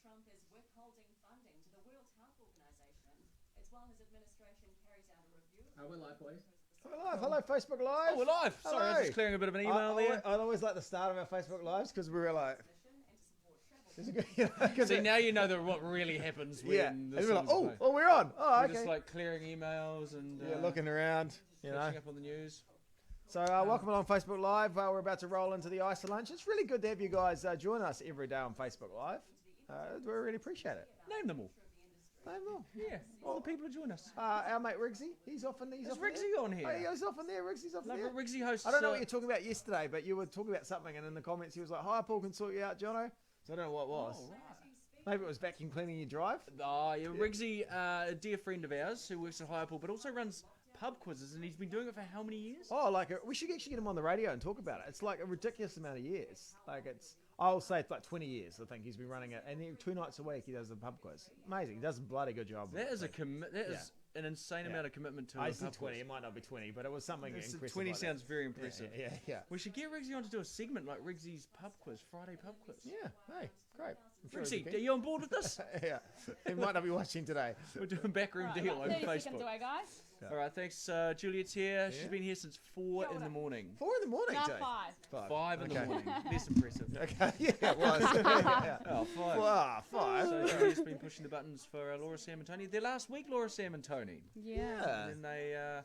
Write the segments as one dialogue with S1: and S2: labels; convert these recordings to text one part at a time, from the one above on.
S1: Trump is withholding funding to the World Health Organization. It's while his administration carries out a review.
S2: We're live, boys.
S3: We're live. Hello, Facebook Live.
S2: Oh, we're live. Sorry, I was just clearing a bit of an email there.
S3: I always like the start of our Facebook Lives because we were like...
S2: See, now you know what really happens when
S3: and we're like, oh, we're on. Oh, okay.
S2: We're just like clearing emails and
S3: looking around,
S2: catching up on the news.
S3: So welcome along Facebook Live. We're about to roll into the Iso-Luncheon. It's really good to have you guys join us every day on Facebook Live. We really appreciate it.
S2: Name them all.
S3: Name them all.
S2: Yeah, all the people who join us.
S3: Our mate Riggsy, he's off in there.
S2: Is Riggsy on here?
S3: Oh, he's off in there. Riggsy's off there.
S2: Riggsy hosts.
S3: I don't know what you're talking about yesterday, but you were talking about something, and in the comments he was like, "Hi, Paul can sort you out, Jono." So I don't know what it was.
S2: Oh, right.
S3: Maybe it was vacuum cleaning your drive.
S2: Oh, yeah, Riggsy, a dear friend of ours who works at Highpool, but also runs pub quizzes, and he's been doing it for how many years?
S3: Oh, we should actually get him on the radio and talk about it. It's like a ridiculous amount of years. I'll say it's like 20 years, I think he's been running it. And then 2 nights a week he does the pub quiz. Amazing. He does a bloody good job.
S2: That is an insane amount of commitment to
S3: I
S2: a
S3: said
S2: pub
S3: 20,
S2: quiz.
S3: it might not be 20, but it was something impressive.
S2: 20
S3: like
S2: sounds
S3: that.
S2: very impressive.
S3: Yeah.
S2: We should get Riggsy on to do a segment like Riggsy's pub quiz, Friday pub quiz.
S3: Yeah, hey, great.
S2: Riggsy, are you on board with this?
S3: Yeah, he might not be watching today.
S2: We're doing backroom deal on
S1: 30
S2: Facebook.
S1: seconds away, guys.
S3: Yeah.
S2: All right, thanks. Juliet's here. She's been here since 4 in the morning.
S3: 4 in the morning,
S1: No,
S3: Jay?
S1: 5.
S2: 5 in the morning. That's impressive.
S3: Okay, yeah, it was. Yeah.
S2: Oh, 5.
S3: Wow, 5.
S2: So Juliet's been pushing the buttons for Laura, Sam and Tony. Their last week, Laura, Sam and Tony.
S1: Yeah.
S2: And then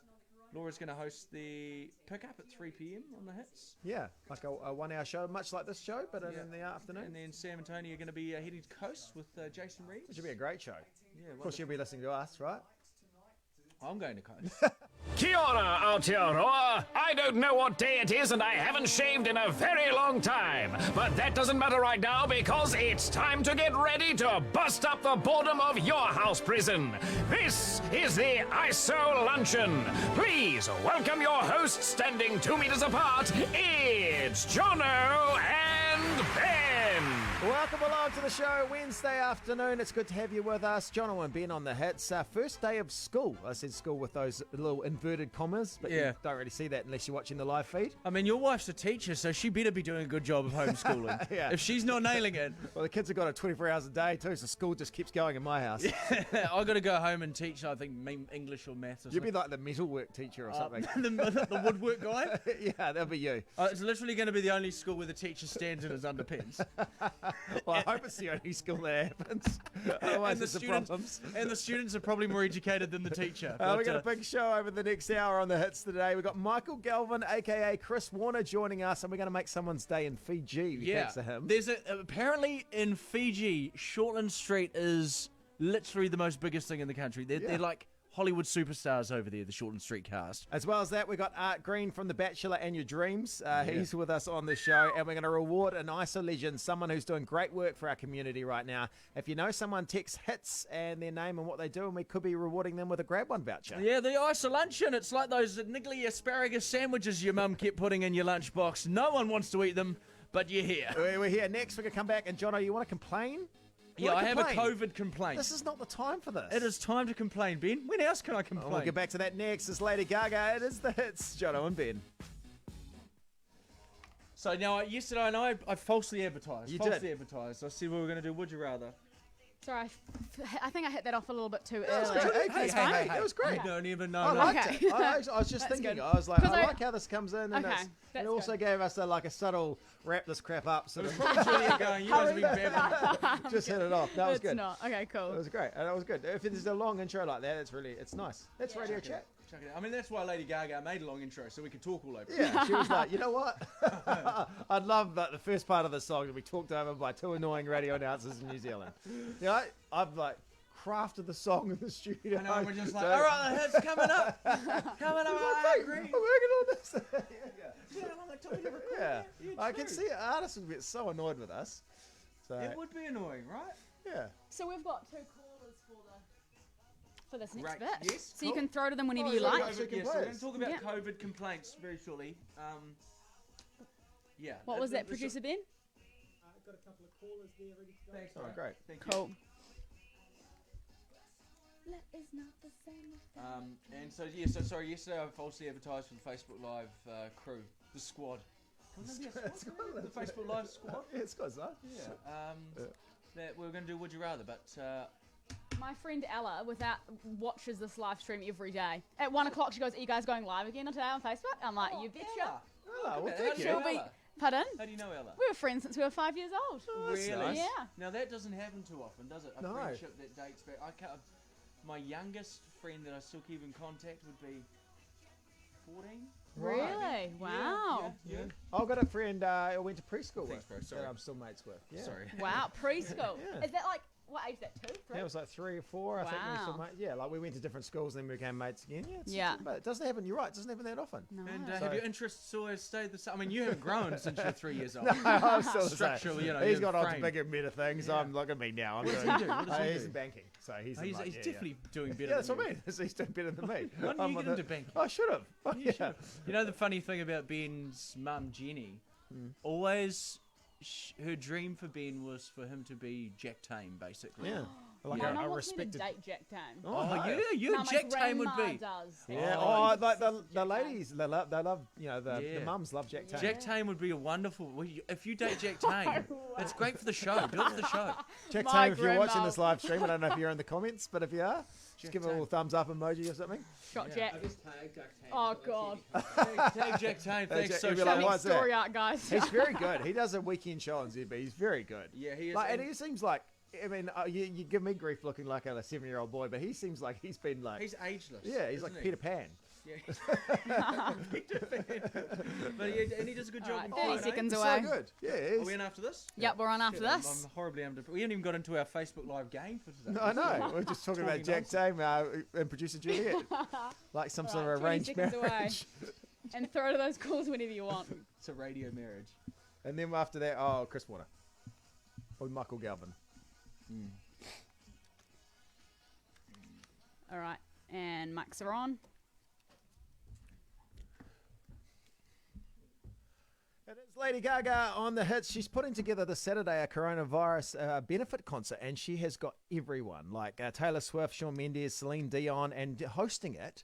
S2: Laura's going to host the pick-up at 3 p.m. on the hits.
S3: Yeah, like a 1 hour show, much like this show, but in the afternoon.
S2: And then Sam and Tony are going to be heading to Coast with Jason Reeves.
S3: Which will be a great show.
S2: Yeah,
S3: of course, you'll be listening to us, right?
S2: I'm going to Coast.
S4: Kia ora, Aotearoa. I don't know what day it is and I haven't shaved in a very long time. But that doesn't matter right now because it's time to get ready to bust up the boredom of your house prison. This is the Iso-Luncheon. Please welcome your hosts standing 2 meters apart. It's Jono and Ben.
S3: Welcome along to the show Wednesday afternoon. It's good to have you with us. Jono and Ben on the hits. First day of school. I said school with those little inverted commas, but you don't really see that unless you're watching the live feed.
S2: I mean, your wife's a teacher, so she better be doing a good job of homeschooling.
S3: Yeah.
S2: If she's not nailing it.
S3: Well, the kids have got it 24 hours a day too, so school just keeps going in my house.
S2: I got to go home and teach, I think, English or maths or
S3: You'd be
S2: something.
S3: like the metalwork teacher or something.
S2: the woodwork guy?
S3: Yeah, that'll be you.
S2: It's literally going to be the only school where the teacher stands in his underpants.
S3: Well, I hope it's the only school that happens. Otherwise, it's the problems.
S2: And the students are probably more educated than the teacher.
S3: We've got a big show over the next hour on the hits today. We've got Michael Galvin, a.k.a. Chris Warner, joining us, and we're going to make someone's day in Fiji, thanks to him.
S2: There's apparently in Fiji, Shortland Street is literally the most biggest thing in the country. They're like Hollywood superstars over there, the Shortland Street cast.
S3: As well as that, we've got Art Green from The Bachelor and Your Dreams. He's with us on the show, and we're going to reward an ISO legend, someone who's doing great work for our community right now. If you know someone, text hits and their name and what they do, and we could be rewarding them with a Grab One voucher.
S2: Yeah, the Iso-Luncheon. It's like those niggly asparagus sandwiches your mum kept putting in your lunchbox. No one wants to eat them, but you're here.
S3: We're here. Next, we're going to come back, and Jono, you want to complain?
S2: Yeah, I have a COVID complaint.
S3: This is not the time for this.
S2: It is time to complain, Ben. When else can I complain?
S3: We'll get back to that next. It's Lady Gaga. It is the hits. Jono and Ben.
S2: So now, yesterday night, I falsely advertised.
S3: You
S2: falsely
S3: did.
S2: advertised. I said we were going to do Would You Rather.
S1: Sorry, I think I hit that off a little bit too
S3: That was
S1: early.
S3: great. Hey,
S1: That's fine.
S3: it was great.
S2: You don't even know.
S3: I liked
S1: Okay.
S3: it. I was just
S1: That's
S3: thinking.
S1: good.
S3: I was like,
S1: 'Cause
S3: I
S1: I-
S3: like how this comes in, and
S1: Okay,
S3: it
S1: that's
S3: also
S1: good.
S3: gave us a subtle wrap this crap up sort of.
S2: Julia going, you guys have been babbling.
S3: Just hit it off. That was
S1: It's
S3: good.
S1: not. Okay, cool.
S3: It was great. And it was good. If there's a long intro like that, it's nice. That's radio chat.
S2: Check it out. I mean, that's why Lady Gaga made a long intro, so we could talk all over it.
S3: Yeah, she was like, you know what? I'd love that the first part of the song to be talked over by 2 annoying radio announcers in New Zealand. You know, I've crafted the song in the studio.
S2: I know, we're just like, all right, the hit's coming up. Coming up, I agree.
S3: I'm working on this.
S2: See how long it took me to record
S3: Yeah,
S2: that?
S3: I can see artists would get so annoyed with us. So
S2: It would be annoying, right?
S3: yeah.
S1: So we've got 2 callers for this next
S2: Right,
S1: bit.
S2: yes,
S1: So you
S2: cool.
S1: can throw to them whenever
S3: Oh,
S1: you
S3: so
S1: like.
S3: you guys-
S2: COVID, yes, we're
S3: players.
S2: going to talk about
S1: Yeah.
S2: COVID complaints very shortly. Yeah.
S1: What was that, producer Ben?
S5: Got a couple of callers there ready to go.
S2: Thanks,
S3: Oh,
S2: mate.
S3: great.
S2: Thank you.
S1: Cool.
S2: And so sorry. Yesterday I falsely advertised for the Facebook Live crew, the squad. Can we be a squad? The Facebook Live squad.
S3: Yeah, it's good, huh?
S2: Yeah. That we're going going to do Would You Rather, but
S6: My friend Ella watches this live stream every day. At 1 o'clock, she goes, "Are you guys going live again today on Facebook?" I'm like, "You betcha."
S2: Ella.
S3: Oh, well,
S2: How
S3: thank
S2: do
S3: you.
S2: you know
S6: She'll be.
S2: Ella?
S6: Pardon?
S2: How do you know Ella?
S6: We were friends since we were 5 years old.
S2: Really?
S3: nice.
S6: Yeah.
S2: Now that doesn't happen too often, does it? A
S3: No.
S2: friendship that dates back. My youngest friend that I still keep in contact would be 14.
S6: Really? Wow.
S2: Yeah.
S3: I've got a friend I went to preschool
S2: Thanks,
S3: with.
S2: bro. Sorry.
S3: That I'm still mates with. Yeah.
S2: Sorry.
S6: Wow. Preschool.
S3: Yeah.
S6: Is that like, what age is that? 2, 3?
S3: Yeah, it was like 3 or 4. I think we were still
S6: Wow.
S3: mates. Yeah, like we went to different schools and then we became mates again. Yeah.
S6: Yeah.
S3: But it doesn't happen. You're right. It doesn't happen that often.
S6: No.
S2: And
S3: So-
S2: have your interests always stayed the same? I mean, you haven't grown since you're 3 years old.
S3: No, I'm still the same.
S2: Structurally, you know,
S3: he's
S2: you're
S3: got on to
S2: framed.
S3: bigger and better things.
S2: Yeah.
S3: I'm look at me now. I'm
S2: What does
S3: doing,
S2: he do? What does he
S3: he's
S2: do?
S3: in banking, so he's,
S2: He's,
S3: like,
S2: he's
S3: yeah,
S2: definitely doing better.
S3: Yeah, that's
S2: than
S3: what I
S2: you.
S3: mean. He's doing better than me.
S2: Why don't you get into banking?
S3: I should have.
S2: You should. You know the funny thing about Ben's mum, Jenny, always her dream for Ben was for him to be Jack Tame, basically.
S3: Yeah. Like
S6: My
S3: a
S6: mum wants me to
S3: respected.
S6: date Jack Tame.
S2: Oh,
S3: no.
S2: yeah, you
S6: No,
S2: and
S6: my
S2: Jack Tame would
S6: grandma
S2: be.
S6: does.
S3: Yeah.
S2: Oh,
S3: Oh, like the
S6: Jack
S3: ladies, they love, you know, the
S2: Yeah.
S3: mums love Jack Tame.
S2: Jack Tame would be a wonderful. If you date Jack Tame, it's great for the show. Do it for the show.
S3: Jack
S6: My
S3: Tame, if you're watching
S6: grandma.
S3: this live stream, I don't know if you're in the comments, but if you are, just give a little thumbs up emoji or something.
S6: Shot
S2: Yeah.
S6: Jack. Oh, God.
S2: Tag Jack Tame. Thanks
S3: Jack-
S2: so
S3: you'd be
S2: much.
S3: like,
S6: Big
S3: what's that?
S6: story art, guys.
S3: He's very good. He does a weekend show on ZB. He's very good.
S2: Yeah, he is.
S3: Like, and
S2: and
S3: he seems like, I mean, you give me grief looking like a 7-year-old boy, but he seems like he's been like,
S2: he's ageless.
S3: yeah, he's
S2: isn't
S3: like
S2: he?
S3: Peter Pan.
S2: Yeah. Peter Pan. But he does a good job.
S6: Alright,
S2: on
S6: 30
S2: Friday.
S6: seconds
S3: He's
S6: away.
S3: so good. Yeah,
S2: Are
S3: he's,
S2: we in after this?
S6: Yep, we're on after
S2: Shit,
S6: this.
S2: I'm horribly We haven't even got into our Facebook Live game for today.
S3: No, I know. We're just talking about
S2: Talking
S3: Jack Tame and producer Juliet, like some sort of
S6: Alright, 20
S3: arranged
S6: seconds away.
S3: marriage.
S6: And throw to those calls whenever you want.
S2: It's a radio marriage.
S3: And then after that, oh, Chris Warner or Michael Galvin.
S6: All right, and mics are on.
S3: It is Lady Gaga on the hits. She's putting together this Saturday a coronavirus benefit concert, and she has got everyone like Taylor Swift, Shawn Mendes, Celine Dion, and hosting it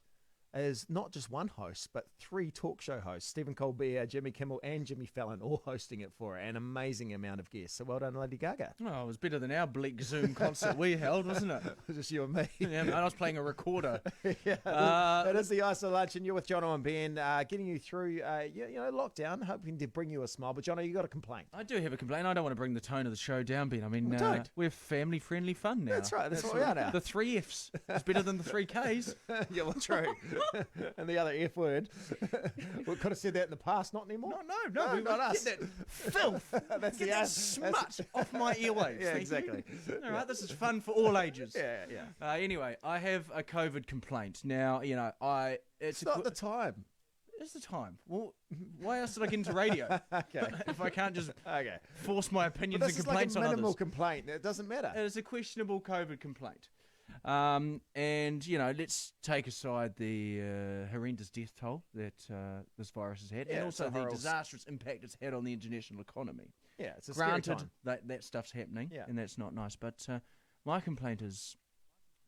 S3: is not just one host, but 3 talk show hosts: Stephen Colbert, Jimmy Kimmel, and Jimmy Fallon, all hosting it for her. An amazing amount of guests. So well done, Lady Gaga.
S2: Oh, it was better than our bleak Zoom concert we held, wasn't it?
S3: Just you and me.
S2: Yeah, man, I was playing a recorder.
S3: Yeah, it is the Iso-Luncheon. You're with Jono and Ben, getting you through, lockdown, hoping to bring you a smile. But Jono, you got a complaint.
S2: I do have a complaint. I don't want to bring the tone of the show down, Ben. I mean,
S3: Well, don't.
S2: we're family-friendly fun now.
S3: That's right. That's what we are now.
S2: The 3 Fs. It's better than the 3 Ks.
S3: Yeah, well, true. And the other F word. We could have said that in the past, not anymore.
S2: No, we
S3: not
S2: won't
S3: us.
S2: Get that filth.
S3: That's
S2: Get
S3: the
S2: that
S3: us.
S2: smut off my earwaves.
S3: Yeah,
S2: Thank you.
S3: exactly.
S2: All right, this is fun for all ages.
S3: Yeah.
S2: Anyway, I have a COVID complaint. Now,
S3: It's not the time.
S2: It's the time. Well, why else did I get into radio?
S3: Okay.
S2: If I can't just
S3: Okay.
S2: force my
S3: But
S2: opinions
S3: this
S2: and
S3: is like
S2: complaints
S3: a
S2: on
S3: minimal
S2: others.
S3: complaint. It doesn't matter.
S2: It is a questionable COVID complaint. And, let's take aside the horrendous death toll that this virus has had,
S3: Yeah,
S2: and
S3: it's
S2: also
S3: a
S2: the
S3: horrible
S2: disastrous impact it's had on the international economy.
S3: Yeah, it's a scary
S2: Granted,
S3: time.
S2: that stuff's happening,
S3: Yeah.
S2: and that's not nice. But my complaint is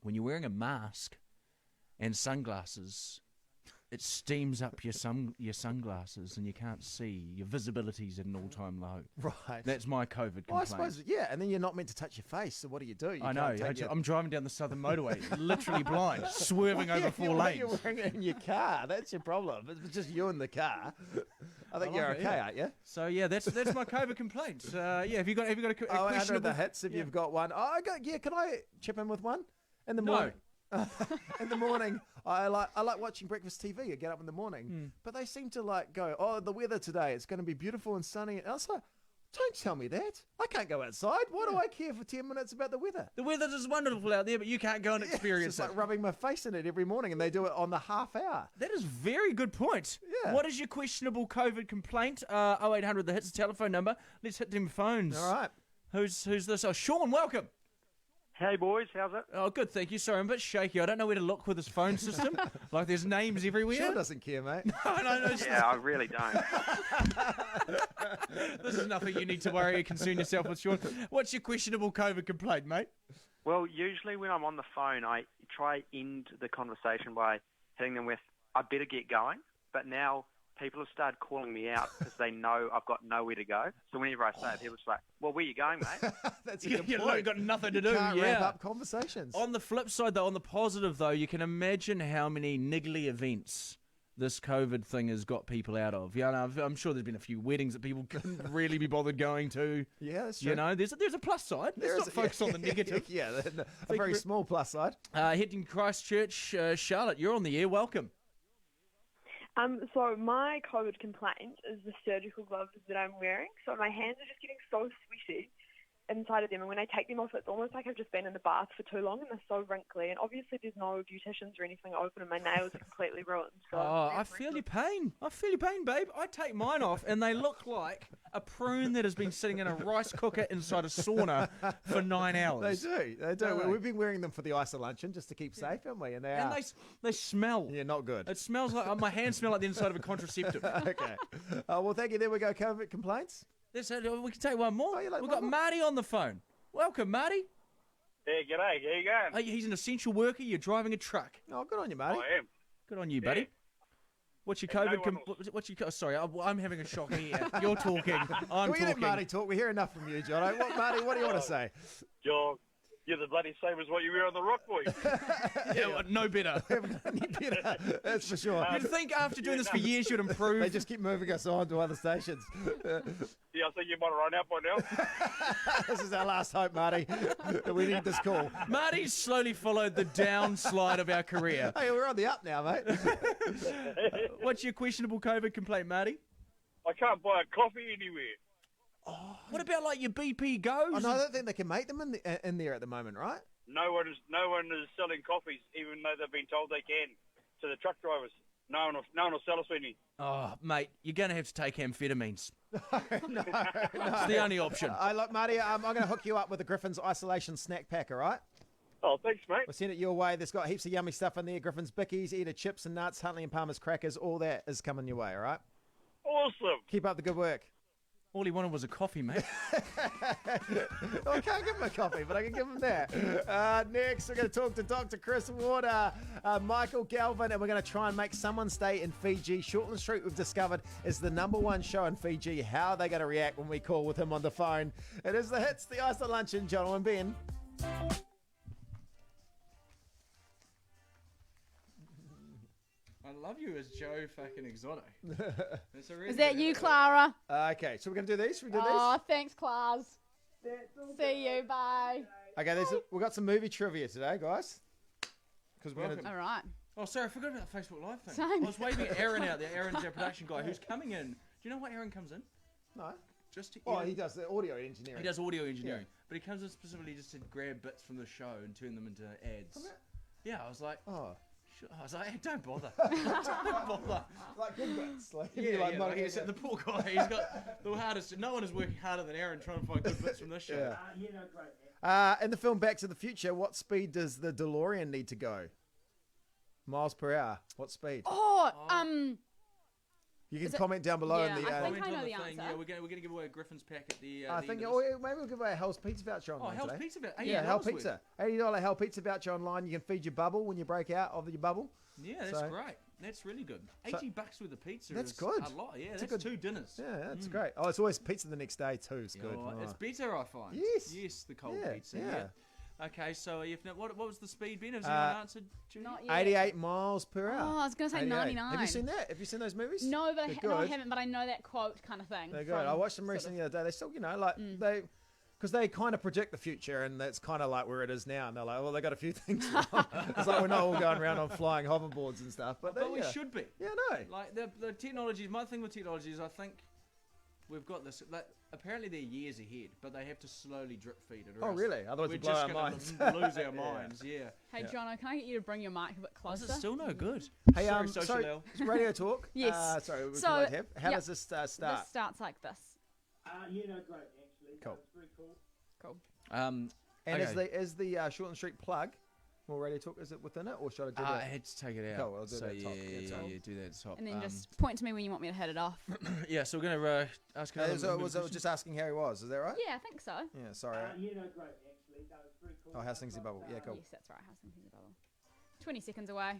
S2: when you're wearing a mask and sunglasses, it steams up your sunglasses, and you can't see. Your visibility's at an all-time low.
S3: Right.
S2: That's my COVID complaint.
S3: Well, I suppose, yeah, and then you're not meant to touch your face, so what do? You
S2: I know.
S3: can't take your-
S2: I'm driving down the southern motorway, literally blind, swerving over 4 lanes.
S3: You're wearing it in your car. That's your problem. It's just you in the car. I think
S2: I
S3: you're
S2: like it,
S3: okay,
S2: yeah.
S3: aren't you?
S2: So yeah, that's my COVID complaint. Have you got a
S3: Oh, under
S2: questionable?
S3: the hits, if you've got one. Oh, can I chip in with one? In the
S2: No.
S3: morning. In the morning, I like watching breakfast TV. I get up in the morning, but they seem to go, oh, the weather today, it's going to be beautiful and sunny. And I was like, don't tell me that. I can't go outside. Why do I care for 10 minutes about the weather?
S2: The weather is wonderful out there, but you can't go and
S3: It's
S2: experience
S3: just
S2: it.
S3: like rubbing my face in it every morning, and they do it on the half hour.
S2: That is a very good point.
S3: Yeah.
S2: What is your questionable COVID complaint? 0800 the hits the telephone number. Let's hit them phones.
S3: All right.
S2: Who's this? Oh, Sean, welcome.
S7: Hey boys, how's it?
S2: Oh, good, thank you. Sorry, I'm a bit shaky. I don't know where to look with this phone system. Like there's names everywhere.
S3: Sean doesn't care, mate.
S2: No,
S7: Yeah, I really don't.
S2: this is nothing you need to worry or concern yourself with, Sean. What's your questionable COVID complaint, mate?
S7: Well, usually when I'm on the phone, I try end the conversation by hitting them with, I better get going. But now people have started calling me out because they know I've got nowhere to go. So whenever I say it, people are like, well, where you going, mate?
S3: That's a good
S2: You've
S3: point.
S2: got nothing to do.
S3: Can't
S2: yeah.
S3: wrap up conversations.
S2: On the flip side, though, on the positive, though, you can imagine how many niggly events this COVID thing has got people out of. Yeah, I'm sure there's been a few weddings that people couldn't really be bothered going to.
S3: Yeah, that's true.
S2: You know, there's a plus side. Let's not focus on the negative.
S3: Yeah, a very small plus side.
S2: Heading Christchurch, Charlotte, you're on the air. Welcome.
S8: So my COVID complaint is the surgical gloves that I'm wearing. So my hands are just getting so sweaty inside of them, and when I take them off, it's almost like I've just been in the bath for too long, and they're so wrinkly. And obviously, there's no beauticians or anything open, and my nails are completely ruined. So
S2: I feel your pain. babe. I take mine off, and they look like a prune that has been sitting in a rice cooker inside a sauna for 9 hours.
S3: They do. We've been wearing them for the Iso-Luncheon just to keep safe, haven't we? And
S2: they smell.
S3: Yeah, not good.
S2: It smells like my hands smell like the inside of a contraceptive.
S3: Okay. Well, thank you. There we go. COVID complaints.
S2: We can take one more.
S3: You like
S2: We've
S3: one
S2: got
S3: more?
S2: Marty on the phone. Welcome, Marty.
S9: Yeah, g'day. How you going?
S2: He's an essential worker. You're driving a truck.
S3: Oh, good on you, Marty.
S9: I am.
S2: Good on you, buddy.
S9: Yeah.
S2: What's your
S9: And
S2: COVID? What's your? Sorry, I'm having a shock here. You're talking. I'm
S3: Can we let
S2: talking.
S3: Marty talk? We hear enough from you, Jono. Marty, what do you want to say?
S9: You're the bloody same as what you wear on the Rock Boys.
S2: Yeah, well, no better.
S3: Any better, that's for sure.
S2: You'd think after doing this for years you'd improve.
S3: They just keep moving us on to other stations.
S9: Yeah, I think you might have run out by now.
S3: This is our last hope, Marty. We need this call.
S2: Marty's slowly followed the downslide of our career.
S3: Hey, we're on the up now, mate.
S2: What's your questionable COVID complaint, Marty?
S9: I can't buy a coffee anywhere.
S2: What about like your BP goes?
S3: Oh, no, I don't think they can make them in there at the moment, right?
S9: No one is selling coffees, even though they've been told they can. To the truck drivers, no one will sell us any.
S2: Oh, mate, you're going to have to take amphetamines.
S3: No.
S2: It's the only option.
S3: Look, Marty, I'm going to hook you up with the Griffin's Isolation snack pack, all right?
S9: Oh, thanks, mate.
S3: We'll send it your way. There's got heaps of yummy stuff in there. Griffin's Bickies, Eater chips and nuts, Huntley and Palmer's crackers. All that is coming your way, all right?
S9: Awesome.
S3: Keep up the good work.
S2: All he wanted was a coffee, mate.
S3: I can't give him a coffee, but I can give him that. Next, we're going to talk to Dr. Chris Warder, Michael Galvin, and we're going to try and make someone stay in Fiji. Shortland Street, we've discovered, is the #1 show in Fiji. How are they going to react when we call with him on the phone? It is the hits, the Iso-Luncheon, Jono and Ben.
S2: I love you as Joe fucking Exotic.
S6: Is that you, Clara?
S3: Okay, so we're going to do these? Should we do
S6: Oh, thanks, Clars. See you. Bye.
S3: these? Okay, we've got some movie trivia today, guys. Because we're going to...
S6: All right.
S2: Oh, sorry, I forgot about the Facebook Live thing.
S6: Same.
S2: I was waving at Aaron out there. Aaron's our production guy who's coming in. Do you know why Aaron comes in?
S3: No.
S2: Just to,
S3: Oh, he does the audio engineering.
S2: He does audio engineering. But he comes in specifically just to grab bits from the show and turn them into ads. Yeah, I was like...
S3: Oh.
S2: I was like, hey, don't bother. Don't bother.
S3: Like good bits. Like,
S2: The poor guy, he's got the hardest. No one is working harder than Aaron trying to find good bits from this show.
S3: Yeah.
S5: Great.
S3: In the film Back to the Future, what speed does the DeLorean need to go? Miles per hour. What speed? You can comment down below.
S6: Yeah,
S3: in the,
S6: I think
S2: Comment
S6: I know
S2: on
S6: the
S2: thing.
S6: answer.
S2: Yeah, we're gonna give away a Griffin's pack at the.
S3: I
S2: the
S3: think
S2: end of this.
S3: maybe we'll give away a Hell's Pizza voucher online
S2: Hell's
S3: today.
S2: Pizza voucher.
S3: Yeah, Hell Pizza. $80 Hell Pizza voucher online. You can feed your bubble when you break out of your bubble.
S2: Yeah, that's great. That's really good. $80 with a pizza.
S3: That's
S2: is
S3: good.
S2: A lot. Yeah,
S3: It's
S2: that's
S3: a good-
S2: 2 dinners.
S3: Yeah, that's great. Oh, it's always pizza the next day too. It's good.
S2: Oh,
S3: Oh.
S2: it's better, I find.
S3: Yes.
S2: the cold
S3: Yeah,
S2: pizza.
S3: yeah.
S2: Yeah. Okay, so if not, what was the speed, Ben? Has anyone answered? Judy?
S6: Not yet.
S3: 88 miles per hour.
S6: Oh, I was going to say
S3: 88.
S6: 99.
S3: Have you seen that? Have you seen those movies?
S6: No, but
S3: They're
S6: no, I
S3: good.
S6: haven't. But I know that quote kind of thing.
S3: They're good. I watched them recently the other day. They still, because they kind of predict the future, and that's kind of like where it is now. And they're like, well, they got a few things wrong. It's like we're not all going around on flying hoverboards and stuff. But
S2: we should be.
S3: Yeah, no.
S2: Like the technology. My thing with technology is I think we've got this. Like, apparently they're years ahead, but they have to slowly drip feed it. or
S3: Oh,
S2: else
S3: really? Otherwise,
S2: we're
S3: we blow
S2: just
S3: our
S2: gonna
S3: minds.
S2: lose our minds. Yeah.
S6: Hey,
S3: Yeah.
S6: Jono, can I get you to bring your mic a bit
S2: Oh, is
S6: closer?
S2: it still no good?
S3: Hey,
S2: Sorry,
S3: so
S2: Social L.
S3: it's Radio Talk.
S6: Yes.
S3: Sorry, we
S6: So,
S3: can have. How
S6: yeah.
S3: does this start?
S6: This starts like this.
S5: Great, actually.
S3: Cool.
S5: It's very cool.
S3: And
S2: Okay.
S3: is the Shortland Street plug more Radio Talk? Is it within it, or should I do
S2: I
S3: that?
S2: had to take it out.
S3: Cool, I'll do
S2: so
S3: that
S2: yeah,
S3: top.
S2: yeah,
S3: Yeah, top.
S2: yeah, do that at the top.
S6: And then just point to me when you want me to hit it off.
S2: Yeah, so we're gonna ask another.
S3: Was I just asking how he was? Is that right?
S6: Yeah, I think so.
S3: Yeah. Sorry.
S5: Great, actually. That was very cool.
S3: Oh, how's things in bubble? Yeah, cool.
S6: Yes, that's right. How's things in the bubble? 20 seconds away.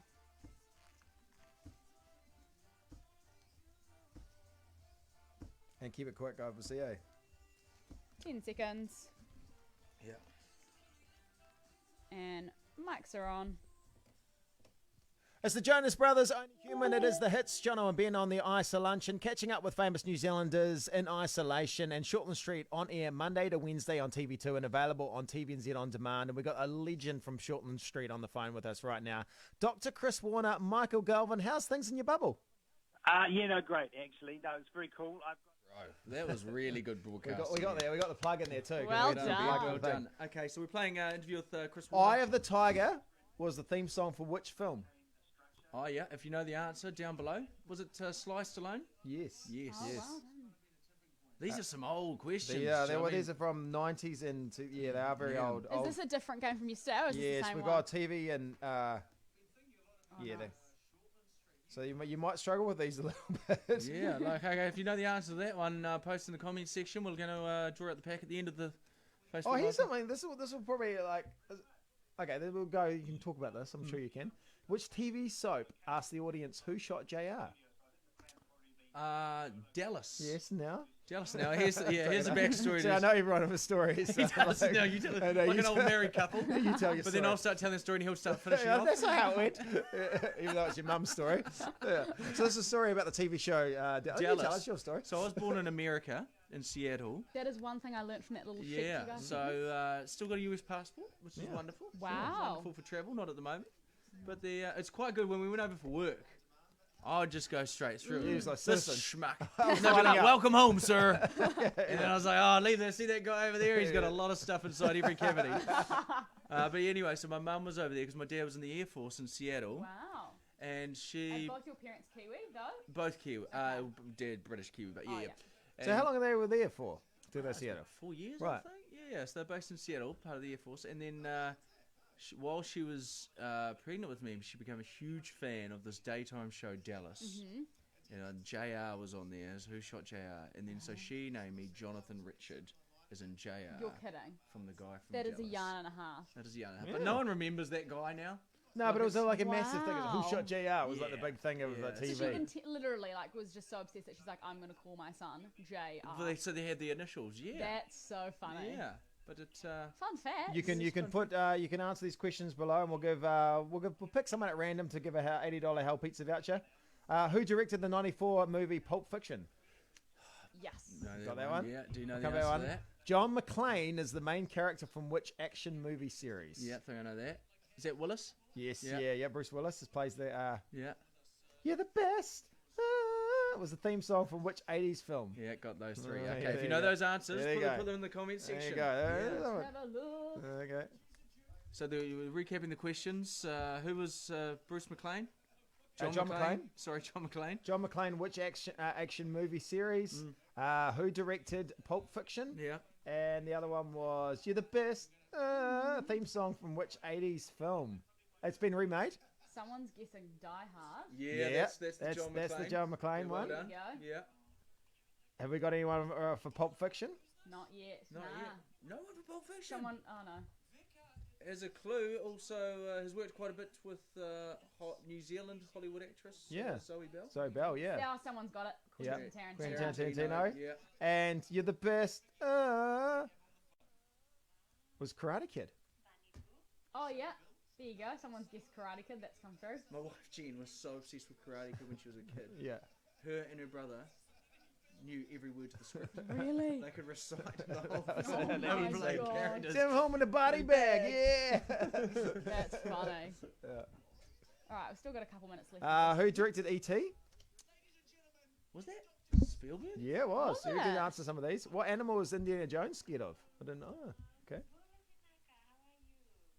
S3: And keep it quick, obviously, eh?
S6: 10 seconds.
S2: Yeah.
S6: And mics are on.
S3: It's the Jonas Brothers' Only Human. It is the hits. Jono and Ben on the Iso-Luncheon, catching up with famous New Zealanders in isolation. And Shortland Street on air Monday to Wednesday on TV2 and available on TVNZ On Demand. And we've got a legend from Shortland Street on the phone with us right now. Dr. Chris Warner, Michael Galvin, how's things in your bubble?
S5: Great, actually. No, it's very cool.
S2: That was really good broadcasting.
S3: We got the plug in there too.
S6: Well
S3: We
S6: done.
S2: Well done. Okay, so we're playing an interview with Chris Warner.
S3: Eye of the Tiger was the theme song for which film?
S2: Oh, yeah. If you know the answer, down below. Was it Sly Stallone?
S3: Yes.
S2: Yes.
S6: Oh,
S3: Yes.
S6: well done.
S2: These are some old questions.
S3: Yeah,
S2: I mean,
S3: these are from 90s and they are very
S2: Yeah.
S3: old.
S6: Is this a different game from yesterday, or is this
S3: Yes,
S6: the same
S3: we've
S6: one?
S3: got TV and yeah.
S6: nice.
S3: So you might struggle with these a little bit.
S2: Yeah, okay, if you know the answer to that one, post in the comments section. We're going to draw out the pack at the end of the Facebook.
S3: Oh, here's
S2: Live.
S3: something. This will probably like. Okay, then we'll go. You can talk about this. I'm sure you can. Which TV soap asked the audience who shot JR?
S2: Dallas.
S3: Yes, now.
S2: Dallas. Now, here's the backstory.
S3: See, I know every one of his stories. So
S2: Dallas,
S3: like-
S2: no, you tell it
S3: I know,
S2: like
S3: you
S2: an old
S3: tell-
S2: married couple.
S3: You tell your
S2: But then
S3: story.
S2: I'll start telling the story and he'll start finishing
S3: Yeah,
S2: off.
S3: that's not how it went. Even though it's your mum's story. Yeah. So this is a story about the TV show Dallas. You tell us your story.
S2: So I was born in America, in Seattle.
S6: That is one thing I learned from that little sheet
S2: Yeah,
S6: you guys
S2: so still got a US passport, which is wonderful.
S6: Wow.
S2: Yeah, it's wonderful for travel, not at the moment. But it's quite good when we went over for work. I'd just go straight through.
S3: He was like,
S2: This
S3: "Citizen."
S2: schmuck.
S3: I was
S2: And they'd be
S3: finding
S2: like,
S3: out.
S2: welcome home, sir. And then I was like, oh, leave that. See that guy over there? He's got a lot of stuff inside every cavity. But anyway, so my mum was over there because my dad was in the Air Force in Seattle.
S6: Wow.
S2: And
S6: And
S2: she,
S6: both your parents Kiwi, though?
S2: both Kiwi, dad British Kiwi, but
S6: Oh,
S2: yeah.
S6: yeah.
S3: So how long were they there for? Did they Seattle?
S2: 4 years,
S3: Right.
S2: I think. Yeah, so they're based in Seattle, part of the Air Force. And then while she was pregnant with me, she became a huge fan of this daytime show, Dallas.
S6: Mm-hmm.
S2: You know, JR was on there as Who Shot JR. And then so she named me Jonathan Richard, as in JR.
S6: You're kidding.
S2: From the guy from
S6: That is
S2: Dallas.
S6: a yarn and a half.
S2: That is a yarn and a half.
S3: Yeah.
S2: But no one remembers that guy now.
S3: No, but it was like a massive thing.
S6: Wow.
S3: Who shot JR was like the
S2: Yeah.
S3: big thing of
S2: Yeah.
S3: the
S2: So
S6: So
S3: TV.
S6: she literally was just so obsessed that she's like, I'm going to call my son JR.
S2: So they had the initials, yeah.
S6: That's so funny.
S2: Yeah. But it...
S6: Fun fact.
S3: You can you can answer these questions below, and we'll pick someone at random to give a $80 Hell Pizza voucher. Who directed the '94 movie Pulp Fiction?
S6: Yes.
S2: know
S3: Got that one?
S2: Yeah. Do you know the
S3: Come
S2: answer
S3: on.
S2: to that?
S3: John McClane is the main character from which action movie series?
S2: Yeah, I think I know that. Is that Willis?
S3: Yes.
S2: Yeah.
S3: Yeah. Bruce Willis plays the.
S2: Yeah.
S3: You're the best. It was the theme song from which '80s film?
S2: Yeah, got those three.
S3: Yeah,
S2: Okay,
S3: there
S2: if you
S3: you
S2: know
S3: go.
S2: those answers,
S3: There you go.
S2: put them in the comments
S3: There you
S2: section.
S3: go.
S6: Let's have a look.
S3: Okay.
S2: So recapping the questions, who was Bruce McLean?
S3: John McClane.
S2: Sorry, John McClane.
S3: John McClane, which action movie series? Who directed Pulp Fiction?
S2: Yeah.
S3: And the other one was You're the Best. Theme song from which '80s film? It's been remade.
S6: Someone's guessing Die Hard.
S2: Yeah, that's the John McClane.
S3: That's the John McClane
S2: Yeah, well
S3: one.
S2: done.
S6: There you go.
S2: Yeah.
S3: Have we got anyone for Pulp Fiction?
S6: Not yet.
S2: Not
S6: nah.
S2: yet. No one for Pulp Fiction.
S6: Someone. Oh no.
S2: As a clue, also has worked quite a bit with New Zealand Hollywood actress
S3: Yeah.
S2: Zoe Bell.
S3: Zoe Bell, yeah.
S6: Yeah, someone's got it.
S3: Yeah.
S6: Quentin Tarantino.
S3: Quentin Tarantino.
S2: Yeah.
S3: And You're the Best. Was Karate Kid.
S6: Oh yeah. There you go. Someone's guessed Karate Kid. That's come through.
S2: My wife Jean was so obsessed with Karate Kid when she was a kid.
S3: Yeah.
S2: Her and her brother knew every word to the script.
S6: Really?
S2: They could recite the whole
S3: That's
S2: film.
S6: Oh
S2: They
S6: my
S2: would play
S6: God.
S2: characters.
S3: Send him home in a body bag. Yeah.
S6: That's funny.
S3: Yeah.
S6: All right, we've still got a couple minutes left.
S3: Who directed E.T.?
S2: Was that Spielberg?
S3: Yeah, it was.
S6: Was
S3: You did
S6: it?
S3: answer some of these. What animal was Indiana Jones scared of? I didn't know. Okay.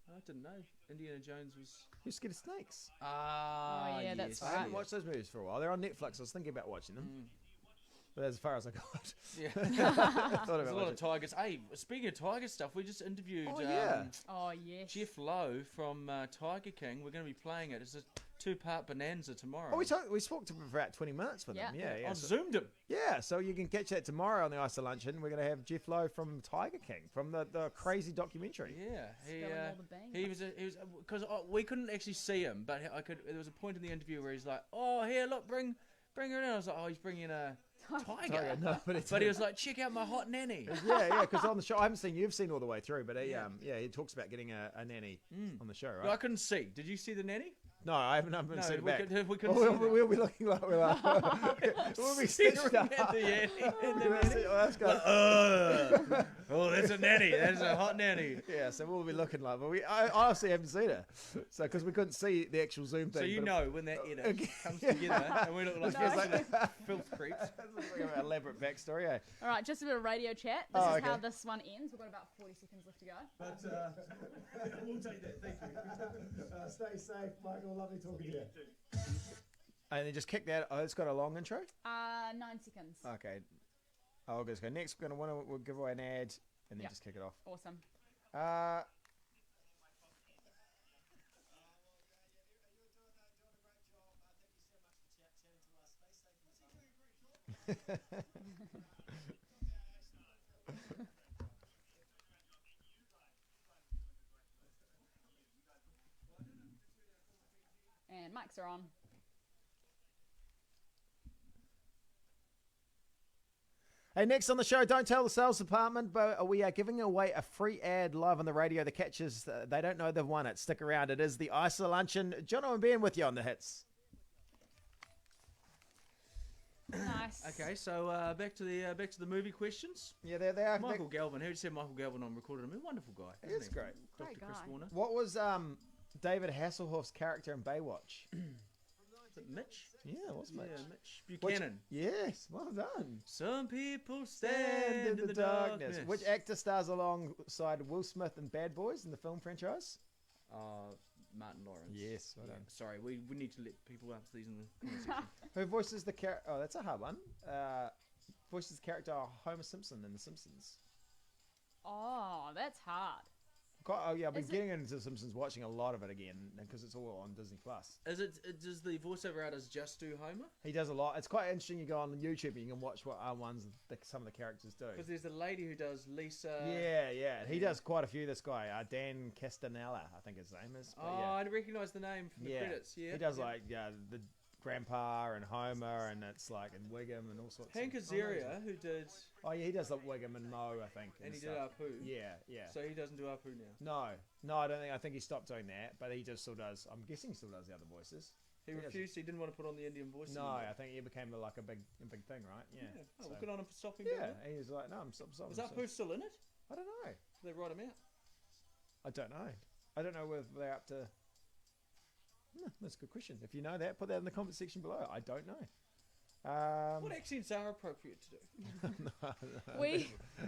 S2: I didn't know. Indiana Jones was.
S3: You're scared of snakes.
S2: Ah,
S6: Oh, yeah, that's
S2: yes,
S3: I haven't
S2: yes.
S3: watched those movies for a while. They're on Netflix. I was thinking about watching them.
S2: Mm.
S3: But that's as far as I got.
S2: Yeah.
S3: Thought
S2: There's
S3: about
S2: a lot of
S3: watching.
S2: tigers. Hey, speaking of tiger stuff, we just interviewed
S3: Oh, yeah.
S6: Oh yes.
S2: Jeff Lowe from Tiger King. We're going to be playing it. It's a 2-part bonanza tomorrow.
S3: Oh, we spoke to him for about 20 minutes with him.
S6: Yeah.
S3: Yeah.
S2: I've
S3: So,
S2: zoomed him.
S3: yeah, so you can catch that tomorrow on the Iso-Luncheon. We're going to have Jeff Lowe from Tiger King, from the crazy documentary.
S2: Yeah,
S6: Spilling all the beans.
S2: he was because we couldn't actually see him, but I could. There was a point in the interview where he's like, "Oh, here, look, bring Bring her in. I was like, oh, he's bringing a tiger.
S3: Tiger, no, but
S2: he was like, check out my hot nanny.
S3: yeah, because on the show, I haven't seen, you've seen all the way through, but he talks about getting a nanny on the show, right?
S2: Well, I couldn't see. Did you see the nanny?
S3: No, I haven't seen it back.
S2: We couldn't
S3: We'll be looking like we'll be stitched up.
S2: At the nanny.
S3: That's good.
S2: Oh, that's a nanny. That's a hot nanny.
S3: Yeah, so we'll be looking like, but I honestly haven't seen her. So, because we couldn't see the actual Zoom thing.
S2: So you know when that edit comes together and we look like filth creeps.
S3: That's like an elaborate backstory, eh?
S6: All right, just a bit of radio chat. This is how this one ends. We've got about 40 seconds left to go.
S3: But we'll take that. Thank you. Stay safe, Michael. Lovely talking to you. And then just kick that. Oh, it's got a long intro?
S6: 9 seconds.
S3: Okay. I'll just go next. We'll give away an ad and then just kick it off.
S6: Awesome. And mics are on.
S3: Hey, next on the show, don't tell the sales department, but we are giving away a free ad live on the radio. The catch is they don't know they've won it. Stick around. It is the Iso-Luncheon. Jono and Ben with you on the hits.
S6: Nice.
S2: Okay, so back to the movie questions.
S3: Yeah, there they are.
S2: Michael Galvin. Who said Michael Galvin on recorded him? Wonderful guy.
S3: It's great.
S2: Dr.
S6: Great
S2: Chris
S6: guy.
S2: Warner.
S3: What was David Hasselhoff's character in Baywatch?
S2: Is it Mitch?
S3: Yeah, it was Mitch.
S2: Yeah, Mitch Buchanan.
S3: Yes, well done.
S2: Some people stand in the darkness.
S3: Which actor stars alongside Will Smith in Bad Boys in the film franchise?
S2: Martin Lawrence.
S3: Yes, well done.
S2: Sorry, we need to let people answer these in the comment section.
S3: Who voices the character? Oh, that's a hard one. Voices the character Homer Simpson in The Simpsons.
S6: Oh, that's hard.
S3: Oh yeah, I've been
S6: Is it-
S3: getting into Simpsons, watching a lot of it again because it's all on Disney Plus.
S2: Does the voiceover artist just do Homer?
S3: He does a lot. It's quite interesting. You go on YouTube and you can watch what some of the characters do.
S2: Because there's a lady who does Lisa.
S3: Yeah. He does quite a few. This guy, Dan Castanella, I think his name is. But
S2: I recognise the name from the credits. Yeah,
S3: he does like the Grandpa and Homer, and it's like in Wiggum and all sorts.
S2: Hank Azaria, who did.
S3: Oh yeah, he does like Wiggum and Mo, I think.
S2: And he
S3: stuff.
S2: did Apu.
S3: Yeah.
S2: So he doesn't do Apu now.
S3: No, I don't think. I think he stopped doing that, but he just still does. I'm guessing he still does the other voices.
S2: He refused. He didn't want to put on the Indian voice.
S3: No,
S2: anymore.
S3: I think he became like a big thing, right? Yeah.
S2: Oh, well, good on him for stopping.
S3: Yeah,
S2: doing
S3: he was like, no, I'm stopping.
S2: Was Apu still in it?
S3: I don't know.
S2: Did they write him out?
S3: I don't know. I don't know whether they're up to. That's a good question. If you know that, put that in the comment section below. I don't know.
S2: What accents are appropriate to do?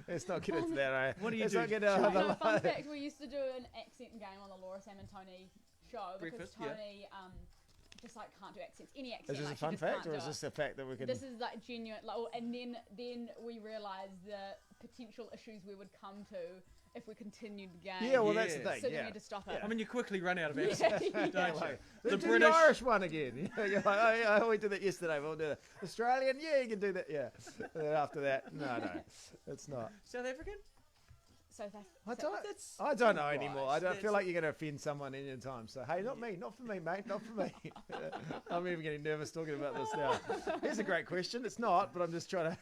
S3: Let's not get into that.
S2: What do you
S3: Let's
S2: do?
S3: not get
S6: Fun fact, we used to do an accent game on the Laura, Sam and Tony show because
S2: Breakfast, yeah.
S6: Tony just like can't do accents, any accent.
S3: Is this
S6: like,
S3: a
S6: she
S3: fun
S6: just
S3: fact,
S6: can't
S3: or
S6: do
S3: is
S6: it.
S3: this a fact that we can?
S6: This is like genuine, like, and then we realised the potential issues we would come to if we continued the game.
S3: Yeah, well, that's the thing.
S6: So
S3: Yeah.
S6: we need to stop it.
S2: I mean, you quickly run out of accents, don't you?
S3: Let's do the Irish one again. You're like, oh, we did that yesterday. We'll do that. Australian, yeah, you can do that. Yeah. And then after that, no, it's not.
S2: South African?
S3: I don't know anymore. I
S2: Christ,
S3: don't feel like you're going to offend someone any time. So, hey, not me. Not for me, mate. Not for me. I'm even getting nervous talking about this now. Here's a great question. It's not, but I'm just trying to...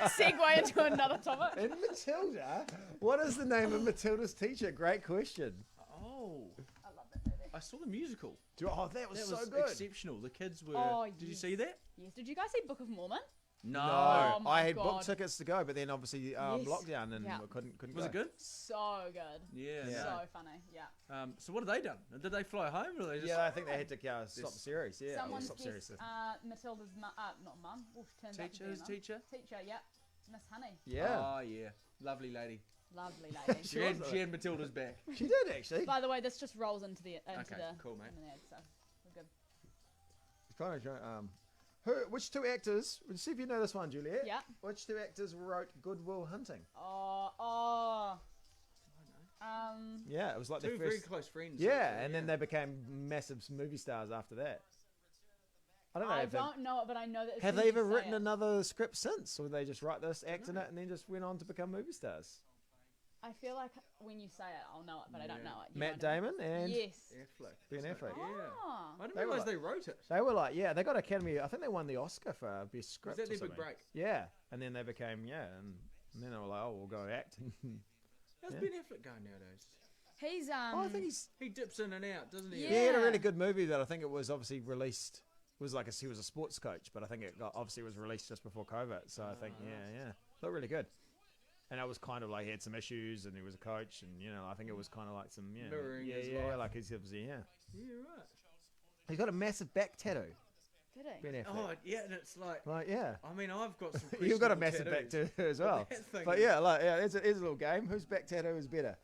S6: segue into another topic.
S3: And Matilda? What is the name of Matilda's teacher? Great question.
S2: Oh.
S6: I love that movie.
S2: I saw the musical.
S3: Oh, that was so good.
S2: Exceptional. The kids were...
S6: Oh,
S2: Did you
S6: yes.
S2: see that?
S6: Yes. Did you guys see Book of Mormon?
S2: No.
S6: Oh my
S3: I had
S6: God.
S3: booked tickets to go, but then obviously lockdown and we couldn't
S2: Was
S3: go.
S2: it good?
S6: So good.
S2: Yeah.
S6: So funny. Yeah.
S2: So what have they done? Did they fly home or they just...
S3: Yeah, I think they had to stop the series. Yeah,
S6: Someone's
S3: stop series.
S6: guessed Matilda's not mum. Well, she turns out to be a mum.
S2: Teacher?
S6: Teacher, yeah. Miss Honey.
S3: Yeah.
S2: Oh, yeah. Lovely lady.
S6: Lovely lady.
S2: She had Matilda's back.
S3: She did, actually.
S6: By the way, this just rolls into the
S2: cool, mate.
S6: in the ad, so we're good.
S3: It's kind of which two actors? Let's see if you know this one, Juliet.
S6: Yeah.
S3: Which two actors wrote Good Will Hunting? Yeah, it was like
S2: Two
S3: their
S2: very
S3: first.
S2: close friends.
S3: Yeah,
S2: actually,
S3: and then they became massive movie stars after that. I don't know.
S6: I
S3: if they-
S6: don't know it, but I know that. as
S3: Have
S6: soon
S3: they
S6: as you
S3: ever
S6: say
S3: written
S6: it-
S3: another script since, or did they just write this, act in it, and then just went on to become movie stars?
S6: I feel like when you say it, I'll know it, but I don't know it. You
S3: Matt
S6: know what I mean?
S3: Damon and
S6: Yes.
S2: Affleck.
S3: Ben Affleck.
S6: Oh.
S2: I didn't
S3: They were
S2: realise
S3: like-
S2: they wrote it.
S3: They were like, yeah, they got Academy. I think they won the Oscar for best script.
S2: Was that
S3: or
S2: their big
S3: something.
S2: break?
S3: Yeah, and then they became and then they were like, oh, we'll go act.
S2: How's
S3: Yeah.
S2: Ben Affleck going nowadays?
S6: He's
S3: I think
S2: He dips in and out, doesn't he?
S6: Yeah.
S3: he had a really good movie that I think it was obviously released. It was like he was a sports coach, but I think it obviously was released just before COVID. So I think looked really good. And it was kind of like he had some issues, and he was a coach, and I think it was kind of like some
S2: Mirroring his life.
S3: like his yeah.
S2: Yeah, right.
S3: He's got a massive back tattoo.
S6: Did he?
S3: Ben Affleck.
S2: Oh, yeah, and it's like
S3: yeah.
S2: I mean, I've got some.
S3: You've got a
S2: questionable
S3: massive back
S2: tattoos.
S3: tattoo as well.
S2: that thing
S3: But
S2: is-
S3: here's a little game. Whose back tattoo is better?